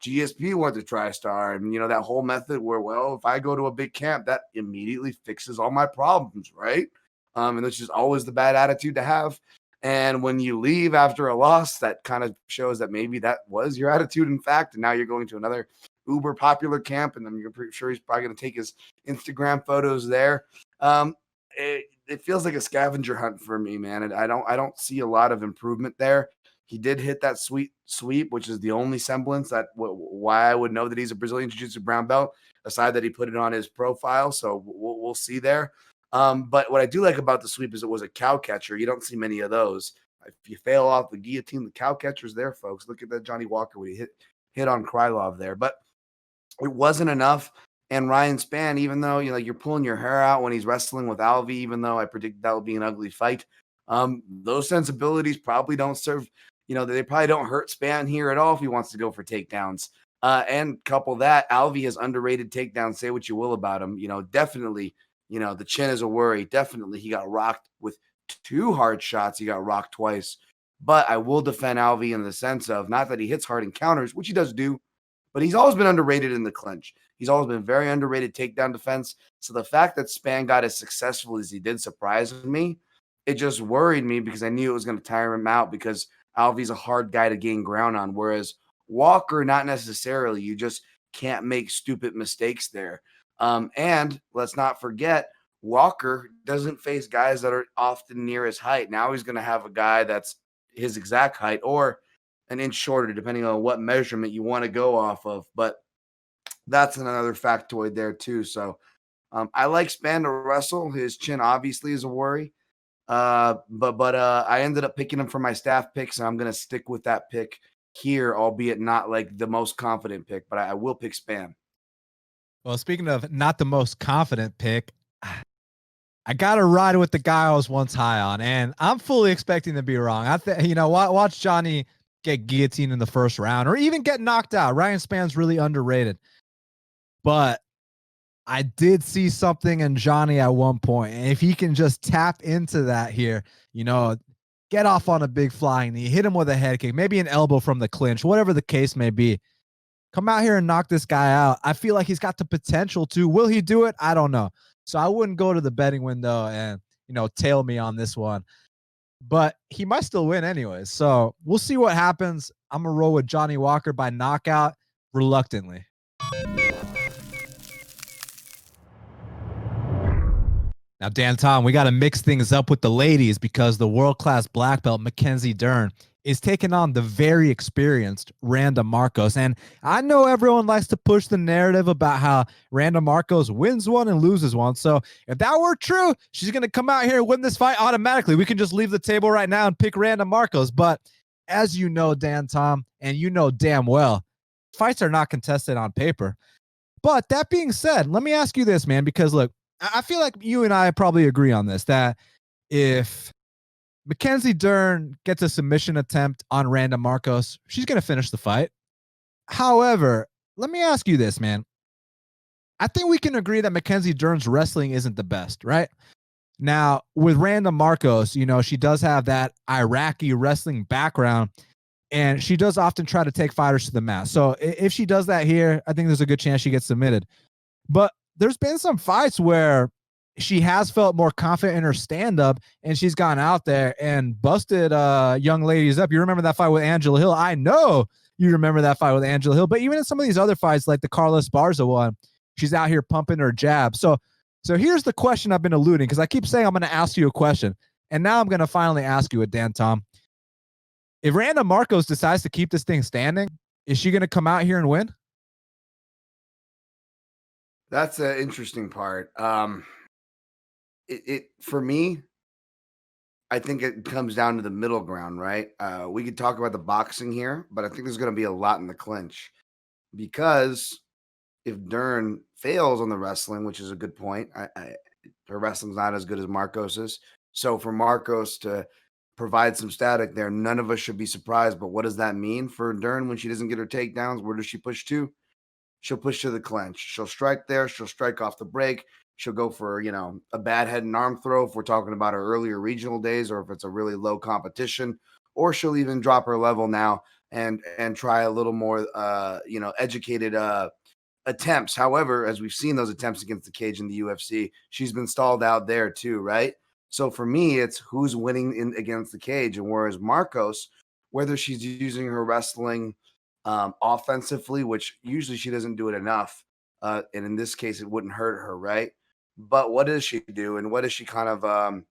GSP went to TriStar, and that whole method where, well, if I go to a big camp, that immediately fixes all my problems, right? And it's just always the bad attitude to have. And when you leave after a loss, that kind of shows that maybe that was your attitude, in fact, and now you're going to another uber popular camp, and then you're pretty sure he's probably going to take his Instagram photos there. It feels like a scavenger hunt for me, man. And I don't see a lot of improvement there. He did hit that sweet sweep, which is the only semblance that why I would know that he's a Brazilian Jiu-Jitsu brown belt, aside that he put it on his profile. So we'll see there. But what I do like about the sweep is it was a cow catcher. You don't see many of those. If you fail off the guillotine, the cow catcher's there, folks. Look at that Johnny Walker when he hit on Krylov there. But it wasn't enough. And Ryan Spann, even though you're pulling your hair out when he's wrestling with Alvey, even though I predict that would be an ugly fight, those sensibilities probably don't serve. They probably don't hurt Spann here at all if he wants to go for takedowns. And couple that, Alvey has underrated takedowns. Say what you will about him. Definitely, the chin is a worry. Definitely, he got rocked with 2 hard shots. He got rocked twice. But I will defend Alvey in the sense of not that he hits hard in counters, which he does do, but he's always been underrated in the clinch. He's always been very underrated takedown defense. So the fact that Spann got as successful as he did surprised me. It just worried me because I knew it was going to tire him out because Alvey's a hard guy to gain ground on, whereas Walker, not necessarily. You just can't make stupid mistakes there. And let's not forget, Walker doesn't face guys that are often near his height. Now he's going to have a guy that's his exact height or an inch shorter, depending on what measurement you want to go off of. But that's another factoid there too. So I like Spann to wrestle. His chin obviously is a worry. But I ended up picking him for my staff picks, and I'm going to stick with that pick here, albeit not like the most confident pick, but I will pick Spann. Well, speaking of not the most confident pick, I got to ride with the guy I was once high on, and I'm fully expecting to be wrong. Watch Johnny get guillotined in the first round or even get knocked out. Ryan Spann's really underrated, but I did see something in Johnny at one point, and if he can just tap into that here, get off on a big flying knee, hit him with a head kick, maybe an elbow from the clinch, whatever the case may be, come out here and knock this guy out. I feel like he's got the potential to. Will he do it? I don't know. So I wouldn't go to the betting window and, tail me on this one. But he might still win anyways. So we'll see what happens. I'm going to roll with Johnny Walker by knockout reluctantly. Now, Dan Tom, we got to mix things up with the ladies because the world-class black belt, Mackenzie Dern, is taking on the very experienced Randa Marcos. And I know everyone likes to push the narrative about how Randa Marcos wins one and loses one. So if that were true, she's going to come out here and win this fight automatically. We can just leave the table right now and pick Randa Marcos. But as you know, Dan Tom, and you know damn well, fights are not contested on paper. But that being said, let me ask you this, man, because look, I feel like you and I probably agree on this, that if Mackenzie Dern gets a submission attempt on Randa Marcos, she's going to finish the fight. However, let me ask you this, man. I think we can agree that Mackenzie Dern's wrestling isn't the best, right? Now, with Randa Marcos, you know, she does have that Iraqi wrestling background, and she does often try to take fighters to the mat. So if she does that here, I think there's a good chance she gets submitted. But there's been some fights where she has felt more confident in her stand-up, and she's gone out there and busted young ladies up. You remember that fight with Angela Hill? I know you remember that fight with Angela Hill. But even in some of these other fights, like the Carla Esparza one, she's out here pumping her jab. So here's the question I've been alluding, because I keep saying I'm going to ask you a question, and now I'm going to finally ask you it, Dan Tom. If Randa Marcos decides to keep this thing standing, is she going to come out here and win? That's an interesting part. For me, I think it comes down to the middle ground, right? We could talk about the boxing here, but I think there's going to be a lot in the clinch, because if Dern fails on the wrestling, which is a good point, her wrestling's not as good as Marcos's. So for Marcos to provide some static there, none of us should be surprised. But what does that mean for Dern when she doesn't get her takedowns? Where does she push to? She'll push to the clinch. She'll strike there. She'll strike off the break. She'll go for, a bad head and arm throw if we're talking about her earlier regional days, or if it's a really low competition, or she'll even drop her level now and try a little more, educated attempts. However, as we've seen those attempts against the cage in the UFC, she's been stalled out there too, right? So for me, it's who's winning against the cage. And whereas Marcos, whether she's using her wrestling offensively, which usually she doesn't do it enough, and in this case, it wouldn't hurt her, right? But what does she do, and what does she kind of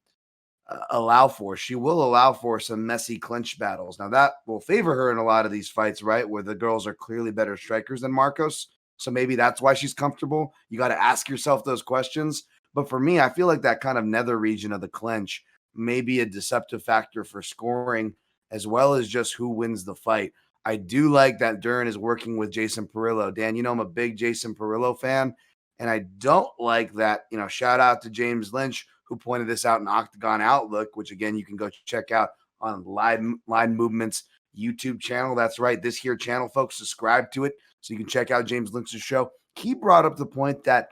allow for? She will allow for some messy clinch battles. Now that will favor her in a lot of these fights, right? Where the girls are clearly better strikers than Marcos. So maybe that's why she's comfortable. You got to ask yourself those questions. But for me, I feel like that kind of nether region of the clinch may be a deceptive factor for scoring, as well as just who wins the fight. I do like that Dern is working with Jason Perillo. Dan, I'm a big Jason Perillo fan, and I don't like that, shout out to James Lynch, who pointed this out in Octagon Outlook, which again, you can go check out on Line Movement's YouTube channel. That's right, this here channel, folks. Subscribe to it so you can check out James Lynch's show. He brought up the point that,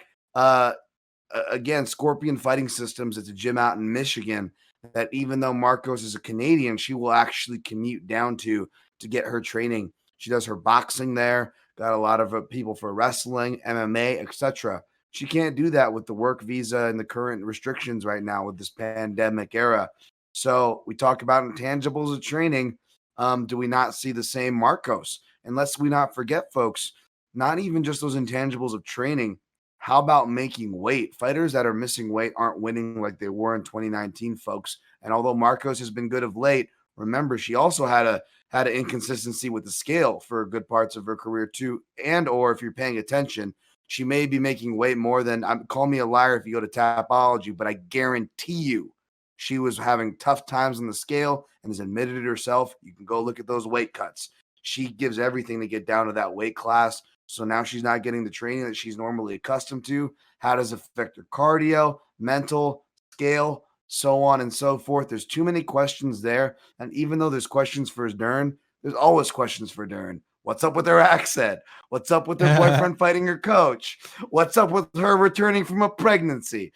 again, Scorpion Fighting Systems, it's a gym out in Michigan, that even though Marcos is a Canadian, she will actually commute down to get her training. She does her boxing there, got a lot of people for wrestling, MMA, etc. She can't do that with the work visa and the current restrictions right now with this pandemic era. So we talk about intangibles of training. Do we not see the same Marcos? And let's we not forget, folks, not even just those intangibles of training. How about making weight? Fighters that are missing weight aren't winning like they were in 2019, folks. And although Marcos has been good of late, remember, she also had an inconsistency with the scale for good parts of her career too. And or if you're paying attention, she may be making weight more than, call me a liar if you go to Tapology, but I guarantee you she was having tough times on the scale and has admitted it herself. You can go look at those weight cuts. She gives everything to get down to that weight class. So now she's not getting the training that she's normally accustomed to. How does it affect her cardio, mental, scale, so on and so forth? There's too many questions there. And even though there's questions for Dern, there's always questions for Dern. What's up with her accent? What's up with her boyfriend fighting her coach? What's up with her returning from a pregnancy?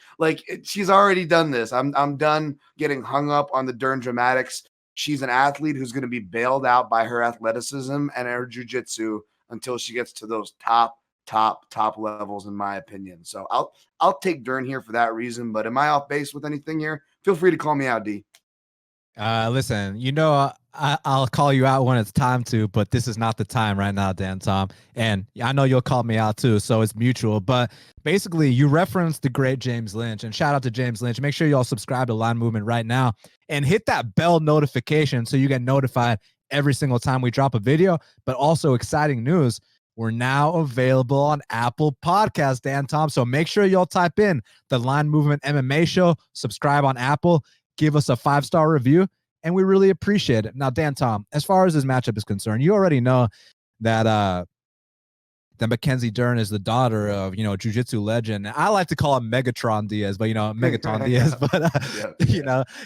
She's already done this. I'm done getting hung up on the Dern dramatics. She's an athlete who's going to be bailed out by her athleticism and her jiu-jitsu until she gets to those top levels, in my opinion. So I'll take Dern here for that reason. But am I off base with anything here? Feel free to call me out, D. Listen, I'll call you out when it's time to, but this is not the time right now, Dan Tom. And I know you'll call me out too, so it's mutual. But basically, you referenced the great James Lynch, and shout out to James Lynch. Make sure you all subscribe to Line Movement right now and hit that bell notification so you get notified every single time we drop a video. But also, exciting news, we're now available on Apple Podcasts, Dan Tom. So make sure y'all type in the Line Movement MMA show, subscribe on Apple, give us a 5-star review, and we really appreciate it. Now, Dan Tom, as far as this matchup is concerned, you already know that Mackenzie Dern is the daughter of, jiu-jitsu legend. I like to call him Megatron Diaz, but, Megaton Diaz, but,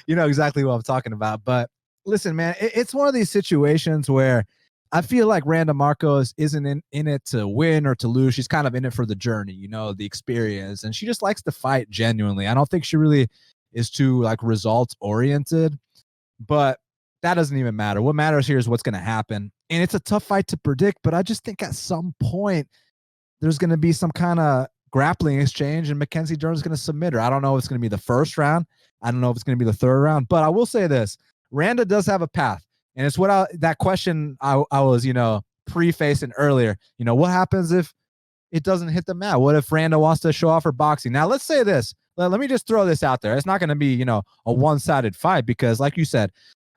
you know exactly what I'm talking about. But listen, man, it's one of these situations where I feel like Randa Marcos isn't in it to win or to lose. She's kind of in it for the journey, the experience, and she just likes to fight genuinely. I don't think she really is too results oriented, but that doesn't even matter. What matters here is what's going to happen. And it's a tough fight to predict, but I just think at some point there's going to be some kind of grappling exchange and Mackenzie Dern is going to submit her. I don't know if it's going to be the first round. I don't know if it's going to be the third round, but I will say this. Randa does have a path. And it's that question I was, prefacing earlier. What happens if it doesn't hit the mat? What if Randa wants to show off her boxing? Now, let's say this. Let me just throw this out there. It's not going to be, a one-sided fight because, like you said,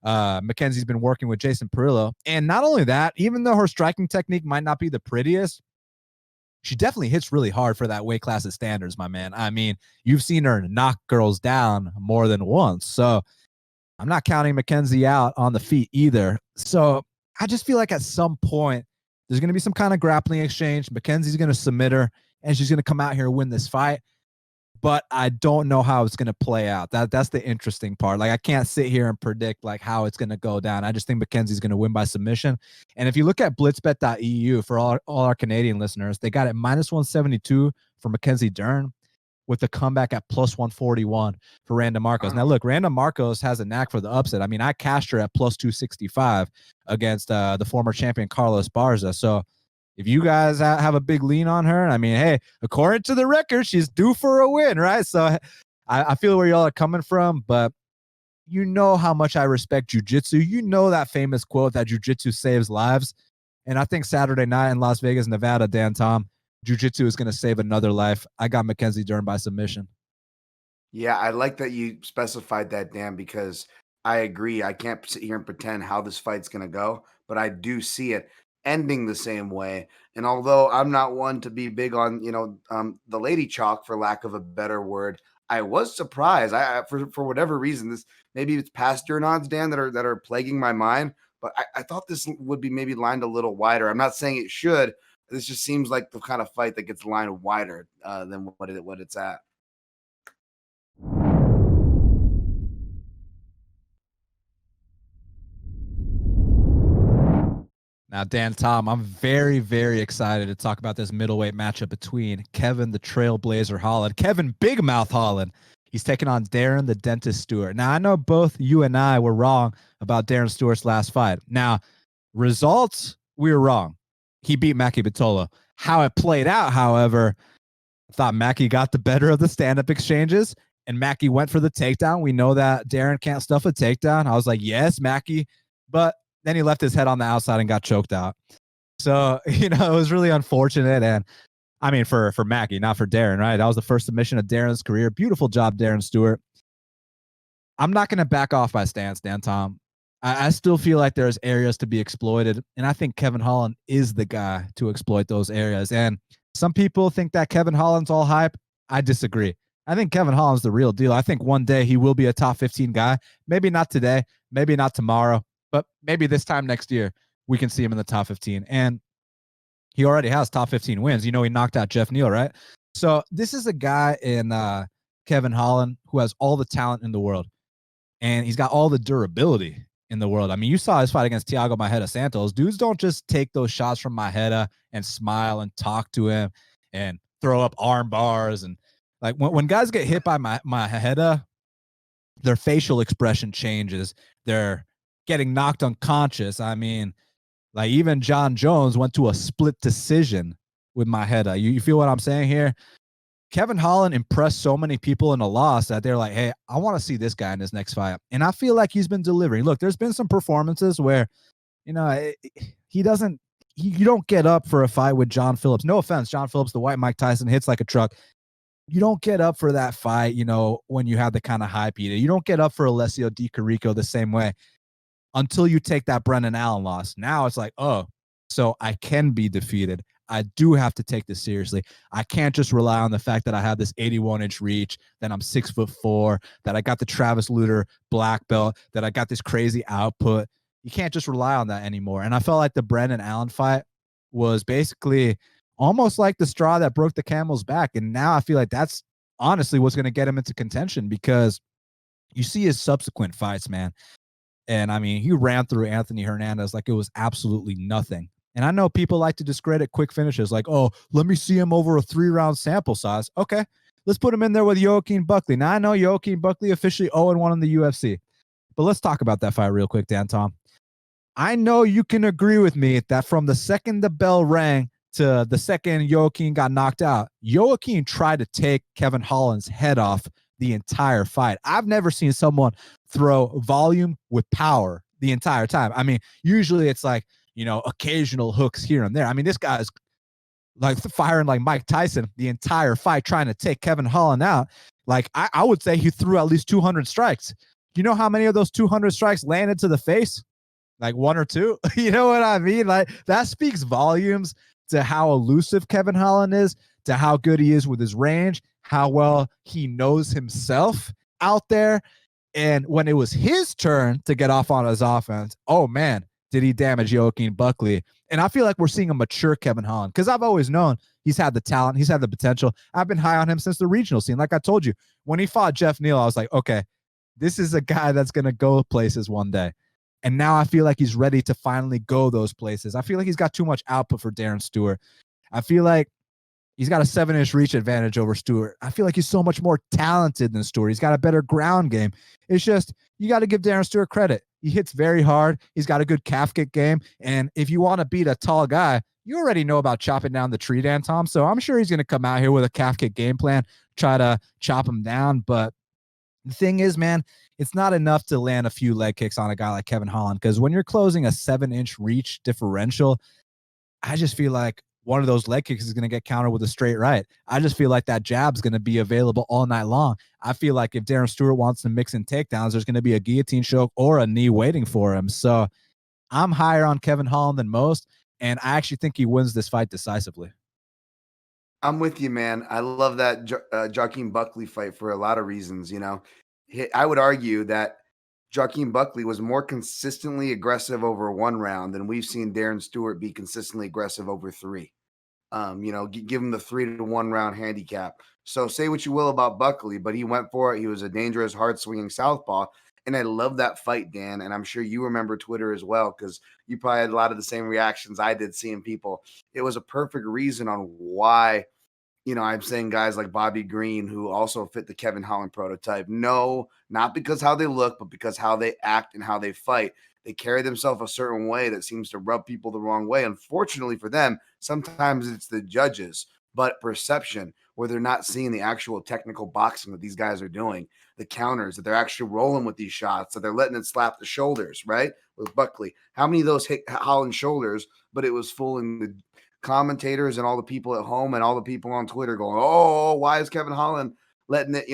Mackenzie's been working with Jason Perillo. And not only that, even though her striking technique might not be the prettiest, she definitely hits really hard for that weight class's standards, my man. I mean, you've seen her knock girls down more than once. So I'm not counting Mackenzie out on the feet either. So I just feel like at some point there's going to be some kind of grappling exchange. Mackenzie's going to submit her, and she's going to come out here and win this fight. But I don't know how it's going to play out. That's the interesting part. I can't sit here and predict how it's going to go down. I just think Mackenzie's going to win by submission. And if you look at blitzbet.eu for all our Canadian listeners, they got it -172 for Mackenzie Dern, with the comeback at +141 for Randa Marcos. Now, look, Randa Marcos has a knack for the upset. I mean, I cashed her at +265 against the former champion Carlos Barza. So if you guys have a big lean on her, I mean, hey, according to the record, she's due for a win, right? So I feel where y'all are coming from, but you know how much I respect jiu-jitsu. You know that famous quote that jiu-jitsu saves lives. And I think Saturday night in Las Vegas, Nevada, Dan Tom, jiu-jitsu is going to save another life. I got Mackenzie Dern by submission. Yeah, I like that you specified that, Dan, because I agree. I can't sit here and pretend how this fight's going to go, but I do see it ending the same way. And although I'm not one to be big on, the lady chalk, for lack of a better word, I was surprised. For whatever reason, maybe it's past Dern odds, Dan, that are plaguing my mind, but I thought this would be maybe lined a little wider. I'm not saying it should. This just seems like the kind of fight that gets lined wider than what it's at. Now, Dan Tom, I'm very, very excited to talk about this middleweight matchup between Kevin the Trailblazer Holland, Kevin Big Mouth Holland. He's taking on Darren the Dentist Stewart. Now, I know both you and I were wrong about Darren Stewart's last fight. Now, results, we were wrong. He beat Maki Bitola. How it played out, however, I thought Maki got the better of the stand-up exchanges, and Maki went for the takedown. We know that Darren can't stuff a takedown. I was like, yes, Maki, but then he left his head on the outside and got choked out. So, it was really unfortunate. And I mean, for Maki, not for Darren, right? That was the first submission of Darren's career. Beautiful job, Darren Stewart. I'm not going to back off my stance, Dan Tom. I still feel like there's areas to be exploited. And I think Kevin Holland is the guy to exploit those areas. And some people think that Kevin Holland's all hype. I disagree. I think Kevin Holland's the real deal. I think one day he will be a top 15 guy. Maybe not today, maybe not tomorrow, but maybe this time next year we can see him in the top 15. And he already has top 15 wins. He knocked out Jeff Neal, right? So this is a guy in Kevin Holland who has all the talent in the world. And he's got all the durability in the world. I mean, you saw his fight against Thiago Maeda Santos. Dudes don't just take those shots from Maeda and smile and talk to him and throw up arm bars. And when guys get hit by Maeda, their facial expression changes. They're getting knocked unconscious. I mean, even John Jones went to a split decision with Maeda. You feel what I'm saying here? Kevin Holland impressed so many people in a loss that they're like, hey, I want to see this guy in his next fight. And I feel like he's been delivering. Look, there's been some performances where, you know, you don't get up for a fight with John Phillips. No offense, John Phillips, the white Mike Tyson, hits like a truck. You don't get up for that fight, you know, when you have the kind of hype you don't get up for Alessio Di Chirico the same way until you take that Brendan Allen loss. Now it's like, oh, so I can be defeated. I do have to take this seriously. I can't just rely on the fact that I have this 81-inch reach, that I'm 6'4", that I got the Travis Lutter black belt, that I got this crazy output. You can't just rely on that anymore. And I felt like the Brendan Allen fight was basically almost like the straw that broke the camel's back. And now I feel like that's honestly what's going to get him into contention, because you see his subsequent fights, man. And I mean, he ran through Anthony Hernandez like it was absolutely nothing. And I know people like to discredit quick finishes like, oh, let me see him over a 3-round sample size. Okay, let's put him in there with Joaquin Buckley. Now, I know Joaquin Buckley officially 0-1 in the UFC, but let's talk about that fight real quick, Dan Tom. I know you can agree with me that from the second the bell rang to the second Joaquin got knocked out, Joaquin tried to take Kevin Holland's head off the entire fight. I've never seen someone throw volume with power the entire time. I mean, usually it's like, you know, occasional hooks here and there. I mean, this guy's like firing like Mike Tyson the entire fight, trying to take Kevin Holland out. Like, I would say he threw at least 200 strikes. You know how many of those 200 strikes landed to the face? Like 1 or 2. You know what I mean? Like, that speaks volumes to how elusive Kevin Holland is, to how good he is with his range, how well he knows himself out there. And when it was his turn to get off on his offense, oh man, did he damage Joaquin Buckley. And I feel like we're seeing a mature Kevin Holland, because I've always known he's had the talent, he's had the potential. I've been high on him since the regional scene. Like I told you, when he fought Jeff Neal, I was like, okay, this is a guy that's going to go places one day. And now I feel like he's ready to finally go those places. I feel like he's got too much output for Darren Stewart. I feel like he's got a 7-inch reach advantage over Stewart. I feel like he's so much more talented than Stewart. He's got a better ground game. It's just, you got to give Darren Stewart credit. He hits very hard. He's got a good calf kick game. And if you want to beat a tall guy, you already know about chopping down the tree, Dan Tom. So I'm sure he's going to come out here with a calf kick game plan, try to chop him down. But the thing is, man, it's not enough to land a few leg kicks on a guy like Kevin Holland, because when you're closing a 7-inch reach differential, I just feel like one of those leg kicks is going to get countered with a straight right. I just feel like that jab's going to be available all night long. I feel like if Darren Stewart wants to mix in takedowns, there's going to be a guillotine choke or a knee waiting for him. So I'm higher on Kevin Holland than most, and I actually think he wins this fight decisively. I'm with you, man. I love that Joaquin Buckley fight for a lot of reasons. You know, I would argue that Joaquin Buckley was more consistently aggressive over 1 round than we've seen Darren Stewart be consistently aggressive over 3. You know, give him the 3-1 round handicap. So say what you will about Buckley, but he went for it. He was a dangerous, hard swinging southpaw. And I love that fight, Dan. And I'm sure you remember Twitter as well, because you probably had a lot of the same reactions I did seeing people. It was a perfect reason on why, you know, I'm saying guys like Bobby Green, who also fit the Kevin Holland prototype. No, not because how they look, but because how they act and how they fight. They carry themselves a certain way that seems to rub people the wrong way. Unfortunately for them, sometimes it's the judges, but perception, where they're not seeing the actual technical boxing that these guys are doing, the counters, that they're actually rolling with these shots, that they're letting it slap the shoulders, right? With Buckley. How many of those hit Holland shoulders, but it was fooling the commentators and all the people at home and all the people on Twitter going, oh, why is Kevin Holland letting it,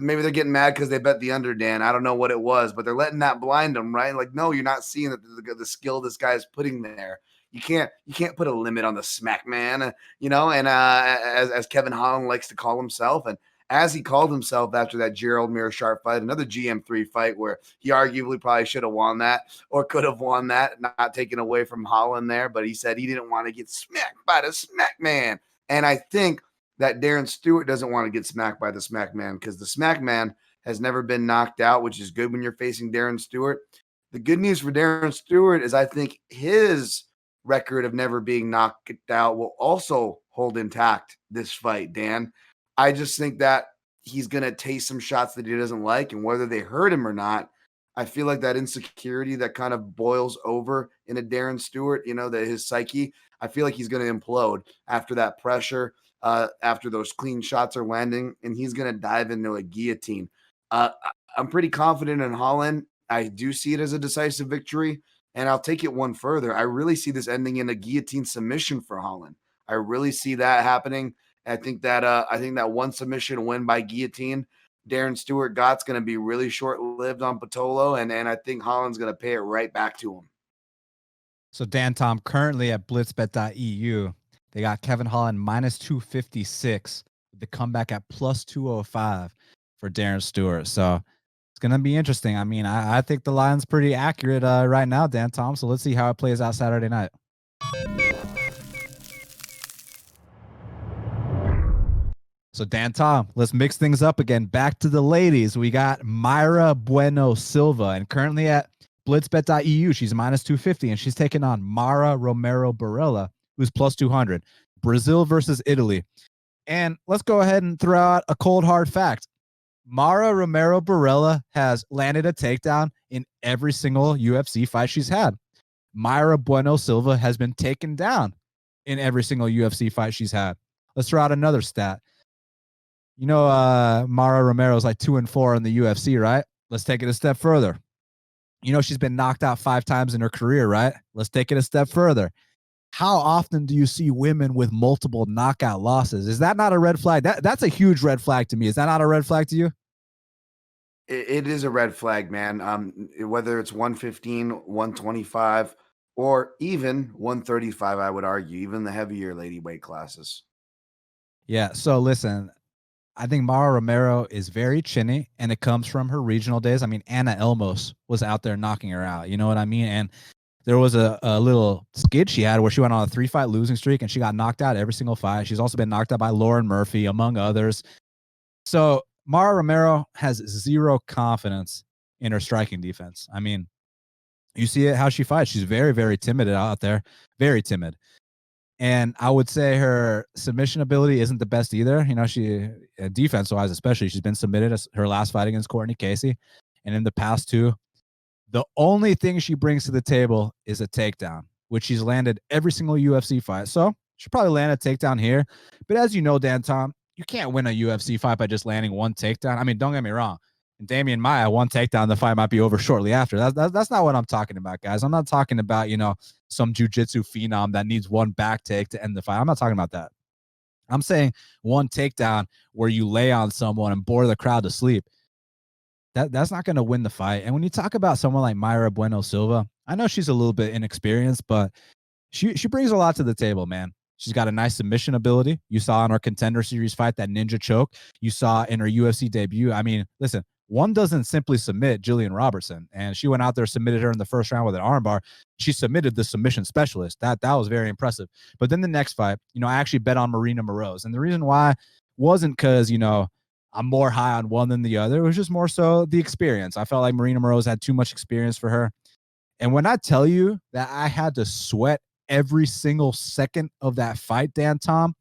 maybe they're getting mad because they bet the under, Dan. I don't know what it was, but they're letting that blind them, right? Like, no, you're not seeing the skill this guy's putting there. You can't put a limit on the smack man, and as Kevin Holland likes to call himself, and as he called himself after that Gerald Meerschaert fight, another GM3 fight where he arguably probably should have won that or could have won that, not taken away from Holland there, but he said he didn't want to get smacked by the smack man. And I think that Darren Stewart doesn't want to get smacked by the smack man, because the smack man has never been knocked out, which is good when you're facing Darren Stewart. The good news for Darren Stewart is I think his record of never being knocked out will also hold intact this fight, Dan. I just think that he's going to taste some shots that he doesn't like, and whether they hurt him or not, I feel like that insecurity that kind of boils over in a Darren Stewart, that his psyche, I feel like he's going to implode after that pressure. after those clean shots are landing, and he's going to dive into a guillotine. I'm pretty confident in Holland. I do see it as a decisive victory, and I'll take it one further. I really see this ending in a guillotine submission for Holland. I really see that happening. I think that one submission win by guillotine, Darren Stewart got's going to be really short-lived on Patolo, and I think Holland's going to pay it right back to him. So Dan Tom, currently at blitzbet.eu, they got Kevin Holland minus 256 with the comeback at plus 205 for Darren Stewart. So it's going to be interesting. I mean, I think the line's pretty accurate right now, Dan Tom. So let's see how it plays out Saturday night. So Dan Tom, let's mix things up again. Back to the ladies. We got Mayra Bueno Silva, and currently at blitzbet.eu, she's minus 250, and she's taking on Mara Romero Borella, who's plus 200. Brazil versus Italy. And let's go ahead and throw out a cold hard fact. Mara Romero Borella has landed a takedown in every single UFC fight she's had. Mayra Bueno Silva has been taken down in every single UFC fight she's had. Let's throw out another stat. You know, Mara Romero's like 2-4 in the UFC, right? Let's take it a step further. You know, she's been knocked out 5 times in her career, right? Let's take it a step further. How often do you see women with multiple knockout losses? Is that not a red flag? That's a huge red flag to me. Is that not a red flag to you? It is a red flag, man. Whether it's 115, 125, or even 135, I would argue, even the heavier lady weight classes. Yeah, so listen, I think Mara Romero is very chinny, and it comes from her regional days. I mean, Anna Elmos was out there knocking her out. You know what I mean? And there was a little skid she had where she went on a 3-fight losing streak, and she got knocked out every single fight. She's also been knocked out by Lauren Murphy, among others. So Mara Romero has zero confidence in her striking defense. I mean, you see it how she fights. She's very, very timid out there, very timid. And I would say her submission ability isn't the best either. You know, she defense-wise especially, she's been submitted her last fight against Courtney Casey. And in the past 2, the only thing she brings to the table is a takedown, which she's landed every single UFC fight. So she'll probably land a takedown here. But as you know, Dan Tom, you can't win a UFC fight by just landing one takedown. I mean, don't get me wrong. And Damian Maia, one takedown, the fight might be over shortly after. That's not what I'm talking about, guys. I'm not talking about, you know, some jiu-jitsu phenom that needs one back take to end the fight. I'm not talking about that. I'm saying one takedown where you lay on someone and bore the crowd to sleep. That's not going to win the fight. And when you talk about someone like Mayra Bueno Silva, I know she's a little bit inexperienced, but she brings a lot to the table, man. She's got a nice submission ability. You saw in our Contender Series fight that ninja choke. You saw in her UFC debut. I mean, listen, one doesn't simply submit Jillian Robertson, and she went out there, submitted her in the first round with an armbar. She submitted the submission specialist. That was very impressive. But then the next fight, you know, I actually bet on Marina Moroz, and the reason why wasn't because, you know, I'm more high on one than the other. It was just more so the experience. I felt like Marina Moroz had too much experience for her. And when I tell you that I had to sweat every single second of that fight, Dan Tom,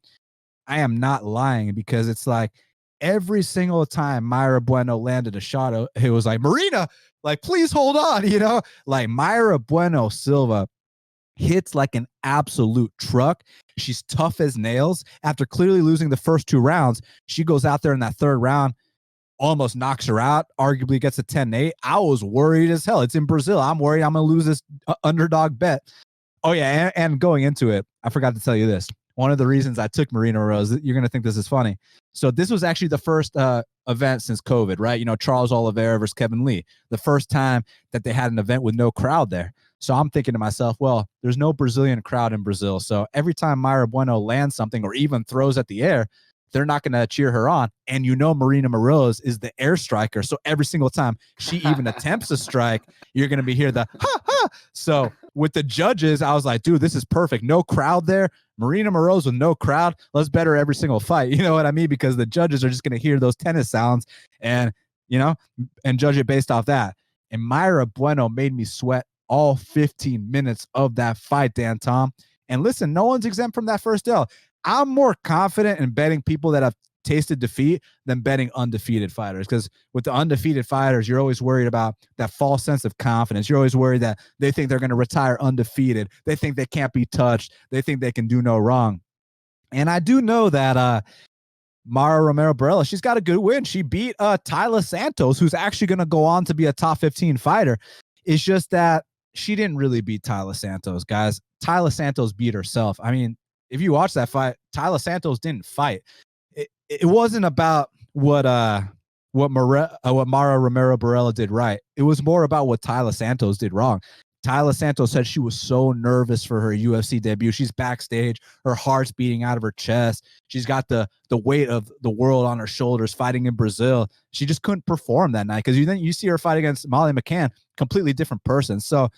I am not lying, because it's like every single time Mayra Bueno landed a shot, it was like, Marina, like, please hold on, you know? Like, Mayra Bueno Silva hits like an absolute truck. She's tough as nails. After clearly losing the first 2 rounds, she goes out there in that 3rd round, almost knocks her out, arguably gets a 10-8. I was worried as hell. It's in Brazil. I'm worried I'm going to lose this underdog bet. Oh, yeah, and going into it, I forgot to tell you this. One of the reasons I took Marina Rose, you're going to think this is funny. So this was actually the first event since COVID, right? You know, Charles Oliveira versus Kevin Lee. The first time that they had an event with no crowd there. So I'm thinking to myself, well, there's no Brazilian crowd in Brazil. So every time Mayra Bueno lands something or even throws at the air, they're not going to cheer her on. And you know, Marina Moroz is the air striker. So every single time she even attempts a strike, you're going to be hear the ha ha. So with the judges, I was like, dude, this is perfect. No crowd there. Marina Moroz with no crowd. Let's bet her every single fight. You know what I mean? Because the judges are just going to hear those tennis sounds and, you know, and judge it based off that. And Mayra Bueno made me sweat all 15 minutes of that fight, Dan Tom. And listen, no one's exempt from that first L. I'm more confident in betting people that have tasted defeat than betting undefeated fighters, because with the undefeated fighters, you're always worried about that false sense of confidence. You're always worried that they think they're going to retire undefeated. They think they can't be touched. They think they can do no wrong. And I do know that Mara Romero Borella, she's got a good win. She beat Tyler Santos, who's actually going to go on to be a top 15 fighter. It's just that she didn't really beat Tyler Santos, guys. Tyler Santos beat herself. I mean, if you watch that fight, Tyler Santos didn't fight. It wasn't about what Mara Romero Borella did right. It was more about what Tyler Santos did wrong. Tyler Santos said she was so nervous for her UFC debut. She's backstage, her heart's beating out of her chest. She's got the weight of the world on her shoulders fighting in Brazil. She just couldn't perform that night because you see her fight against Molly McCann, completely different person. So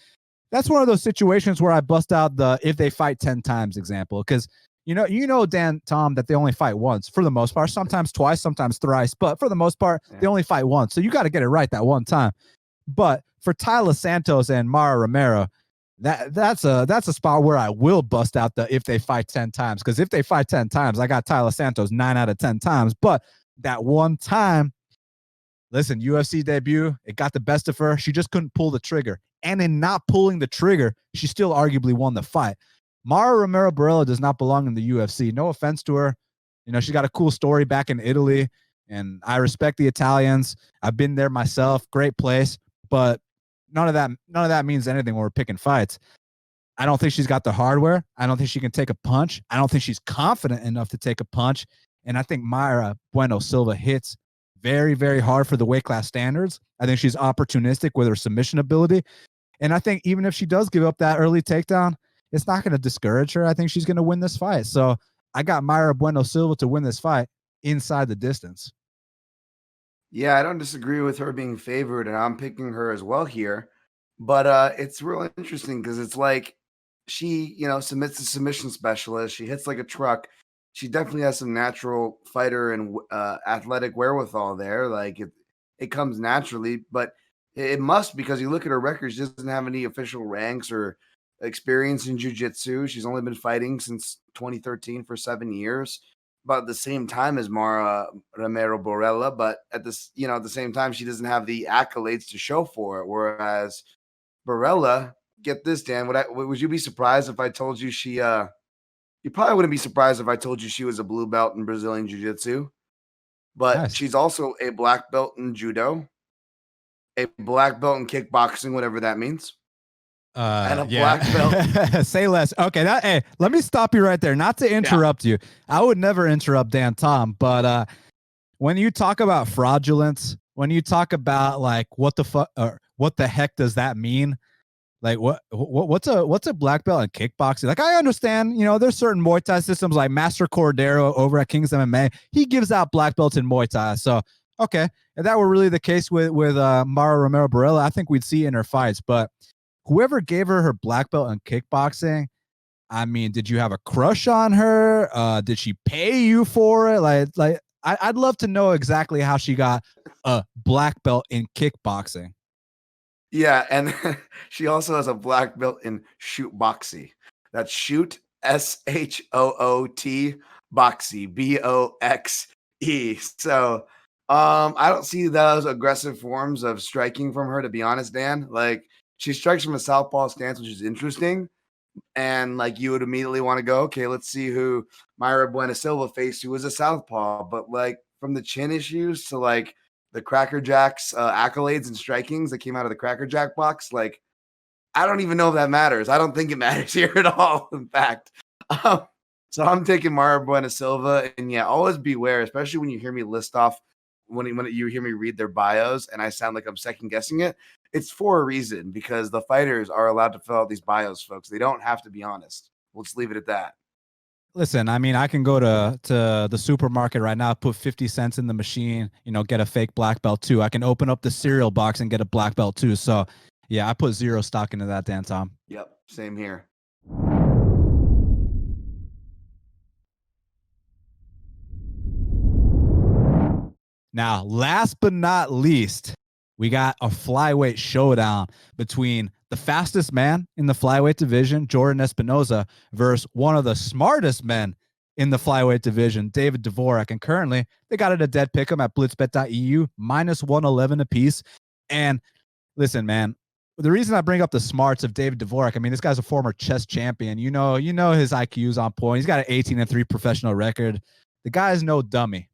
that's one of those situations where I bust out the if they fight 10 times example because Dan, Tom, that they only fight once for the most part, sometimes twice, sometimes thrice, but for the most part, they only fight once. So you got to get it right that one time. But for Tyler Santos and Mara Romero, that's a spot where I will bust out the if they fight 10 times. Because if they fight 10 times, I got Tyler Santos 9 out of 10 times. But that one time, listen, UFC debut, it got the best of her. She just couldn't pull the trigger. And in not pulling the trigger, she still arguably won the fight. Mara Romero Borella does not belong in the UFC. No offense to her. She's got a cool story back in Italy, and I respect the Italians. I've been there myself. Great place. But none of that means anything when we're picking fights. I don't think she's got the hardware. I don't think she can take a punch. I don't think she's confident enough to take a punch. And I think Mayra Bueno Silva hits very, very hard for the weight class standards. I think she's opportunistic with her submission ability. And I think even if she does give up that early takedown, it's not going to discourage her. I think she's going to win this fight. So I got Mayra Bueno Silva to win this fight inside the distance. Yeah, I don't disagree with her being favored, and I'm picking her as well here. But it's real interesting because it's like she, submits a submission specialist. She hits like a truck. She definitely has some natural fighter and athletic wherewithal there. Like it comes naturally, but it must because you look at her record. She doesn't have any official ranks or experience in jiu-jitsu. She's only been fighting since 2013 for 7 years. About the same time as Mara Romero Borella, but at this, at the same time, she doesn't have the accolades to show for it. Whereas Borella, get this, Dan, would you be surprised if I told you she? You probably wouldn't be surprised if I told you she was a blue belt in Brazilian Jiu-Jitsu, but Nice. She's also a black belt in judo, a black belt in kickboxing, whatever that means. And a black belt. Say less. Okay, hey, let me stop you right there. Not to interrupt you. I would never interrupt Dan Tom, but when you talk about fraudulence, when you talk about like what the fuck or what the heck does that mean? Like what's a black belt in kickboxing? Like I understand, there's certain Muay Thai systems like Master Cordero over at King's MMA. He gives out black belts in Muay Thai. So okay, if that were really the case with Mara Romero Borella, I think we'd see in her fights, but whoever gave her black belt in kickboxing, I mean, did you have a crush on her? Did she pay you for it? I'd love to know exactly how she got a black belt in kickboxing. Yeah, and she also has a black belt in shoot boxy. That's shoot SHOOT boxy BOXE. So I don't see those aggressive forms of striking from her, to be honest, Dan. Like she strikes from a southpaw stance, which is interesting. And like you would immediately want to go, okay, let's see who Mayra Bueno Silva faced, who was a southpaw. But like from the chin issues to like the Cracker Jacks accolades and strikings that came out of the Cracker Jack box, like I don't even know if that matters. I don't think it matters here at all, in fact. So I'm taking Mayra Bueno Silva. And yeah, always beware, especially when you hear me list off, when you hear me read their bios and I sound like I'm second guessing it. It's for a reason because the fighters are allowed to fill out these bios, folks. They don't have to be honest. We'll just leave it at that. Listen, I mean, I can go to the supermarket right now, put 50 cents in the machine, get a fake black belt too. I can open up the cereal box and get a black belt too. So yeah, I put zero stock into that, Dan Tom. Yep, same here. Now, last but not least, we got a flyweight showdown between the fastest man in the flyweight division, Jordan Espinoza, versus one of the smartest men in the flyweight division, David Dvorak. And currently, they got it a dead pick'em at blitzbet.eu, -111 apiece. And listen, man, the reason I bring up the smarts of David Dvorak, I mean, this guy's a former chess champion. You know his IQ is on point. He's got an 18-3 professional record. The guy is no dummy.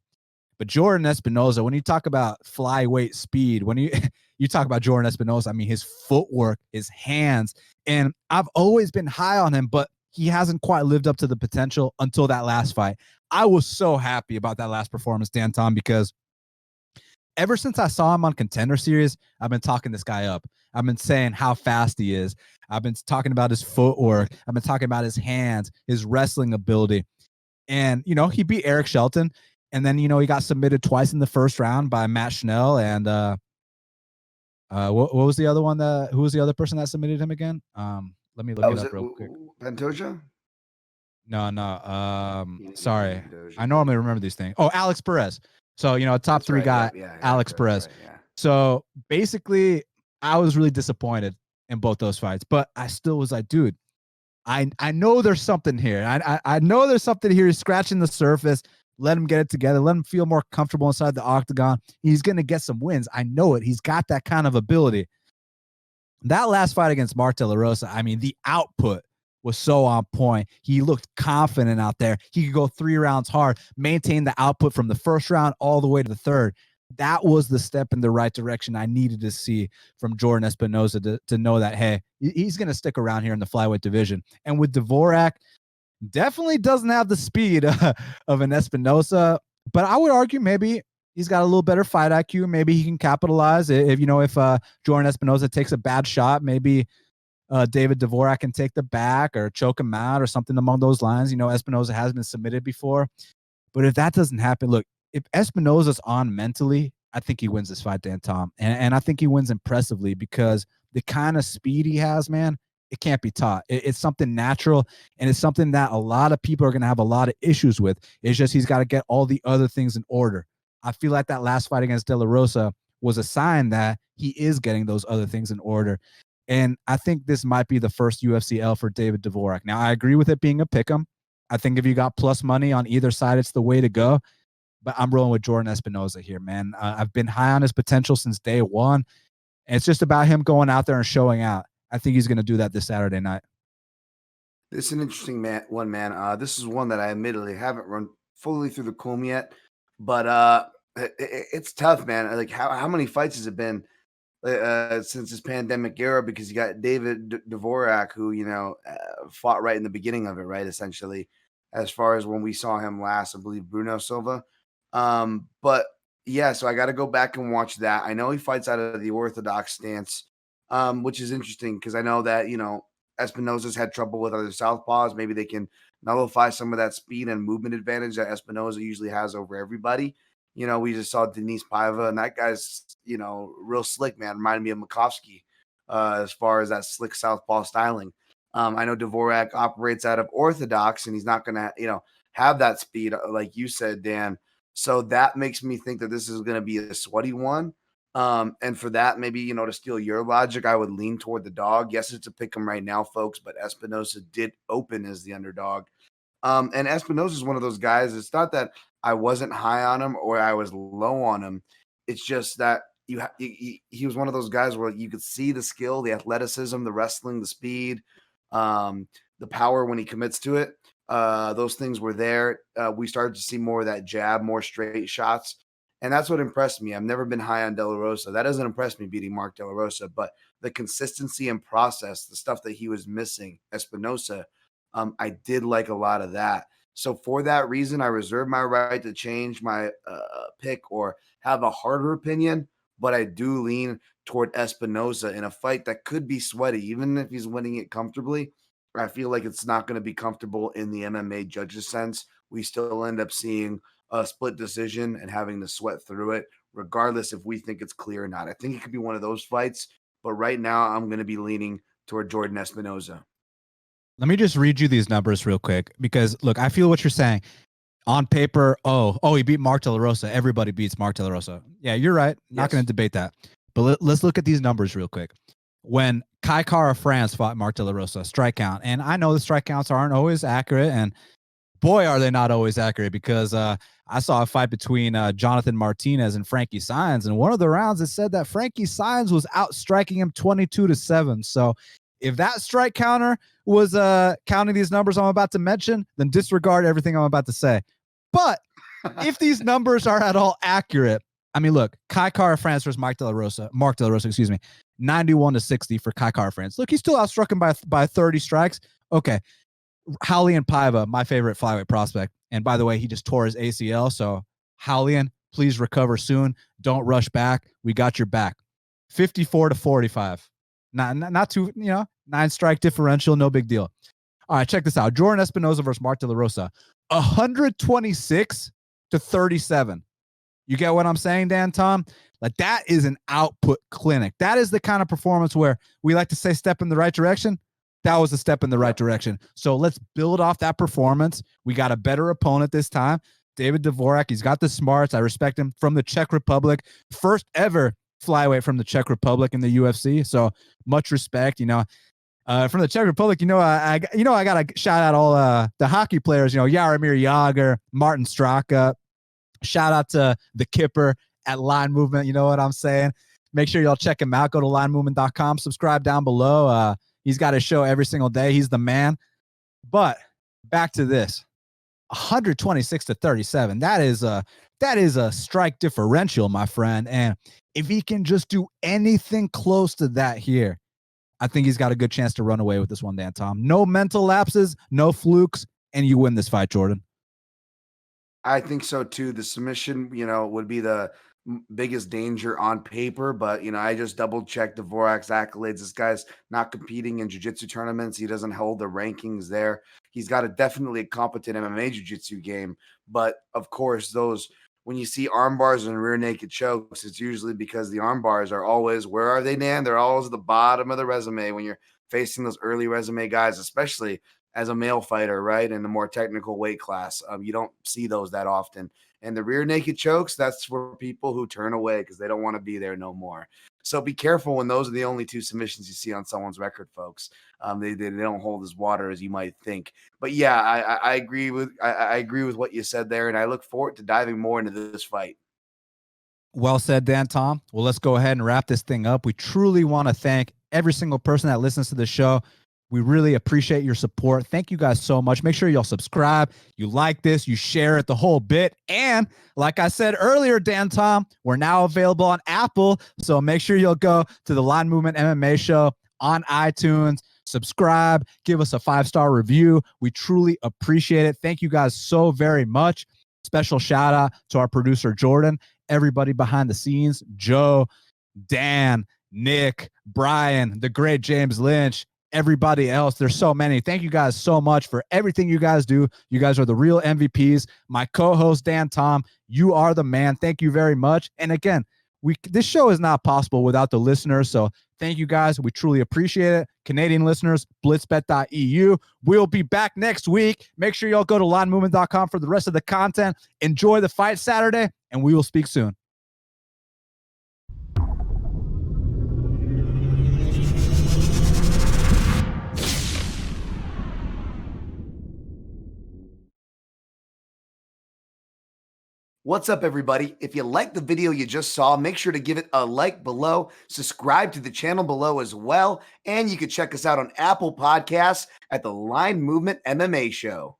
But Jordan Espinoza, when you talk about flyweight speed, when you you talk about Jordan Espinoza, I mean, his footwork, his hands, and I've always been high on him, but he hasn't quite lived up to the potential until that last fight. I was so happy about that last performance, Dan Tom, because ever since I saw him on Contender Series, I've been talking this guy up. I've been saying how fast he is. I've been talking about his footwork. I've been talking about his hands, his wrestling ability. And, he beat Eric Shelton. And then, he got submitted twice in the first round by Matt Schnell. And what was the other one? Who was the other person that submitted him again? Let me look it up real quick. Pantoja? No. Sorry. I normally remember these things. Oh, Alex Perez. So, top three guy, Alex Perez. Right, yeah. So basically, I was really disappointed in both those fights, but I still was like, dude, I know there's something here. I know there's something here. He's scratching the surface. Let him get it together. Let him feel more comfortable inside the octagon. He's going to get some wins. I know it. He's got that kind of ability. That last fight against Mark De La Rosa, I mean, the output was so on point. He looked confident out there. He could go 3 rounds hard, maintain the output from the first round all the way to the third. That was the step in the right direction I needed to see from Jordan Espinoza to know that, hey, he's going to stick around here in the flyweight division. And with Dvorak, definitely doesn't have the speed of an Espinoza, but I would argue maybe he's got a little better fight IQ. Maybe he can capitalize if Jordan Espinoza takes a bad shot, maybe David Dvorak can take the back or choke him out or something along those lines. Espinoza has been submitted before, but if that doesn't happen, look, if Espinoza's on mentally, I think he wins this fight, Dan Tom, and I think he wins impressively because the kind of speed he has, man, it can't be taught. It's something natural, and it's something that a lot of people are going to have a lot of issues with. It's just he's got to get all the other things in order. I feel like that last fight against De La Rosa was a sign that he is getting those other things in order. And I think this might be the first UFC L for David Dvorak. Now, I agree with it being a pick'em. I think if you got plus money on either side, it's the way to go. But I'm rolling with Jordan Espinoza here, man. I've been high on his potential since day one. And it's just about him going out there and showing out. I think he's going to do that this Saturday night. This is an interesting one, man. This is one that I admittedly haven't run fully through the comb yet. But it's tough, man. Like, how many fights has it been since this pandemic era? Because you got David Dvorak, who, fought right in the beginning of it, right, essentially, as far as when we saw him last, I believe, Bruno Silva. But yeah, so I got to go back and watch that. I know he fights out of the orthodox stance, which is interesting because I know that, Espinoza's had trouble with other southpaws. Maybe they can nullify some of that speed and movement advantage that Espinoza usually has over everybody. We just saw Denise Paiva, and that guy's, real slick, man. Reminded me of Makovsky as far as that slick southpaw styling. I know Dvorak operates out of orthodox, and he's not going to, have that speed, like you said, Dan. So that makes me think that this is going to be a sweaty one. And for that, maybe, to steal your logic, I would lean toward the dog. Yes, it's a pick 'em right now, folks, but Espinoza did open as the underdog. And Espinoza is one of those guys. It's not that I wasn't high on him or I was low on him. It's just that he was one of those guys where you could see the skill, the athleticism, the wrestling, the speed, the power when he commits to it. Those things were there. We started to see more of that jab, more straight shots. And that's what impressed me. I've never been high on De La Rosa. That doesn't impress me, beating Mark De La Rosa, but the consistency and process, the stuff that he was missing, Espinoza, I did like a lot of that. So for that reason, I reserve my right to change my pick or have a harder opinion, but I do lean toward Espinoza in a fight that could be sweaty, even if he's winning it comfortably. I feel like it's not going to be comfortable in the MMA judges sense. We still end up seeing a split decision and having to sweat through it, regardless if we think it's clear or not. I think it could be one of those fights, but right now I'm going to be leaning toward Jordan Espinoza. Let me just read you these numbers real quick because, look, I feel what you're saying. On paper, he beat Mark De La Rosa. Everybody beats Mark De La Rosa. Yeah, you're right. Not going to debate that. But let's look at these numbers real quick. When Kai Kara France fought Mark De La Rosa, strike count, and I know the strike counts aren't always accurate, and boy, are they not always accurate, because I saw a fight between Jonathan Martinez and Frankie Saenz, and one of the rounds it said that Frankie Saenz was outstriking him 22-7. So if that strike counter was counting these numbers I'm about to mention, then disregard everything I'm about to say. But if these numbers are at all accurate, I mean, look, Kai Kara France versus Mark De La Rosa, excuse me, 91-60 for Kai Kara France. Look, he's still outstruck him by 30 strikes. Okay. Haulian Paiva, my favorite flyweight prospect. And by the way, he just tore his ACL. So Haulian, please recover soon. Don't rush back. We got your back. 54-45. Not too, 9-strike differential. No big deal. All right, check this out. Jordan Espinoza versus Mark De La Rosa. 126-37. You get what I'm saying, Dan Tom? Like, that is an output clinic. That is the kind of performance where we like to say step in the right direction. That was a step in the right direction. So let's build off that performance. We got a better opponent this time. David Dvorak, he's got the smarts. I respect him, from the Czech Republic. First ever flyweight from the Czech Republic in the UFC. So much respect, from the Czech Republic. I got to shout out all the hockey players, Jaromir Jagr, Martin Straka. Shout out to the Kipper at Line Movement. You know what I'm saying? Make sure y'all check him out. Go to linemovement.com. Subscribe down below. He's got a show every single day. He's the man. But back to this. 126-37. That is a strike differential, my friend. And if he can just do anything close to that here, I think he's got a good chance to run away with this one, Dan Tom. No mental lapses, no flukes, and you win this fight, Jordan. I think so too. The submission, would be the biggest danger on paper, but I just double checked Dvorak's accolades. This guy's not competing in jiu-jitsu tournaments. He doesn't hold the rankings there. He's got definitely a competent MMA jiu-jitsu game, but of course, when you see arm bars and rear naked chokes, it's usually because the arm bars are always, where are they, Dan? They're always at the bottom of the resume when you're facing those early resume guys, especially as a male fighter, right? In a more technical weight class. You don't see those that often. And the rear naked chokes, that's for people who turn away because they don't want to be there no more. So be careful when those are the only two submissions you see on someone's record, folks. They don't hold as water as you might think. But yeah, I agree with what you said there, and I look forward to diving more into this fight. Well said, Dan Tom. Well, let's go ahead and wrap this thing up. We truly want to thank every single person that listens to the show. We really appreciate your support. Thank you guys so much. Make sure y'all subscribe. You like this, you share it the whole bit. And like I said earlier, Dan Tom, we're now available on Apple. So make sure you'll go to the Line Movement MMA show on iTunes, subscribe, give us a 5-star review. We truly appreciate it. Thank you guys so very much. Special shout out to our producer, Jordan, everybody behind the scenes, Joe, Dan, Nick, Brian, the great James Lynch, everybody else. There's so many. Thank you guys so much for everything you guys do. You guys are the real MVPs. My co-host, Dan Tom, you are the man. Thank you very much. And again, this show is not possible without the listeners. So thank you guys. We truly appreciate it. Canadian listeners, blitzbet.eu. We'll be back next week. Make sure y'all go to linemovement.com for the rest of the content. Enjoy the fight Saturday, and we will speak soon. What's up, everybody? If you liked the video you just saw, make sure to give it a like below, subscribe to the channel below as well, and you can check us out on Apple Podcasts at the Line Movement MMA Show.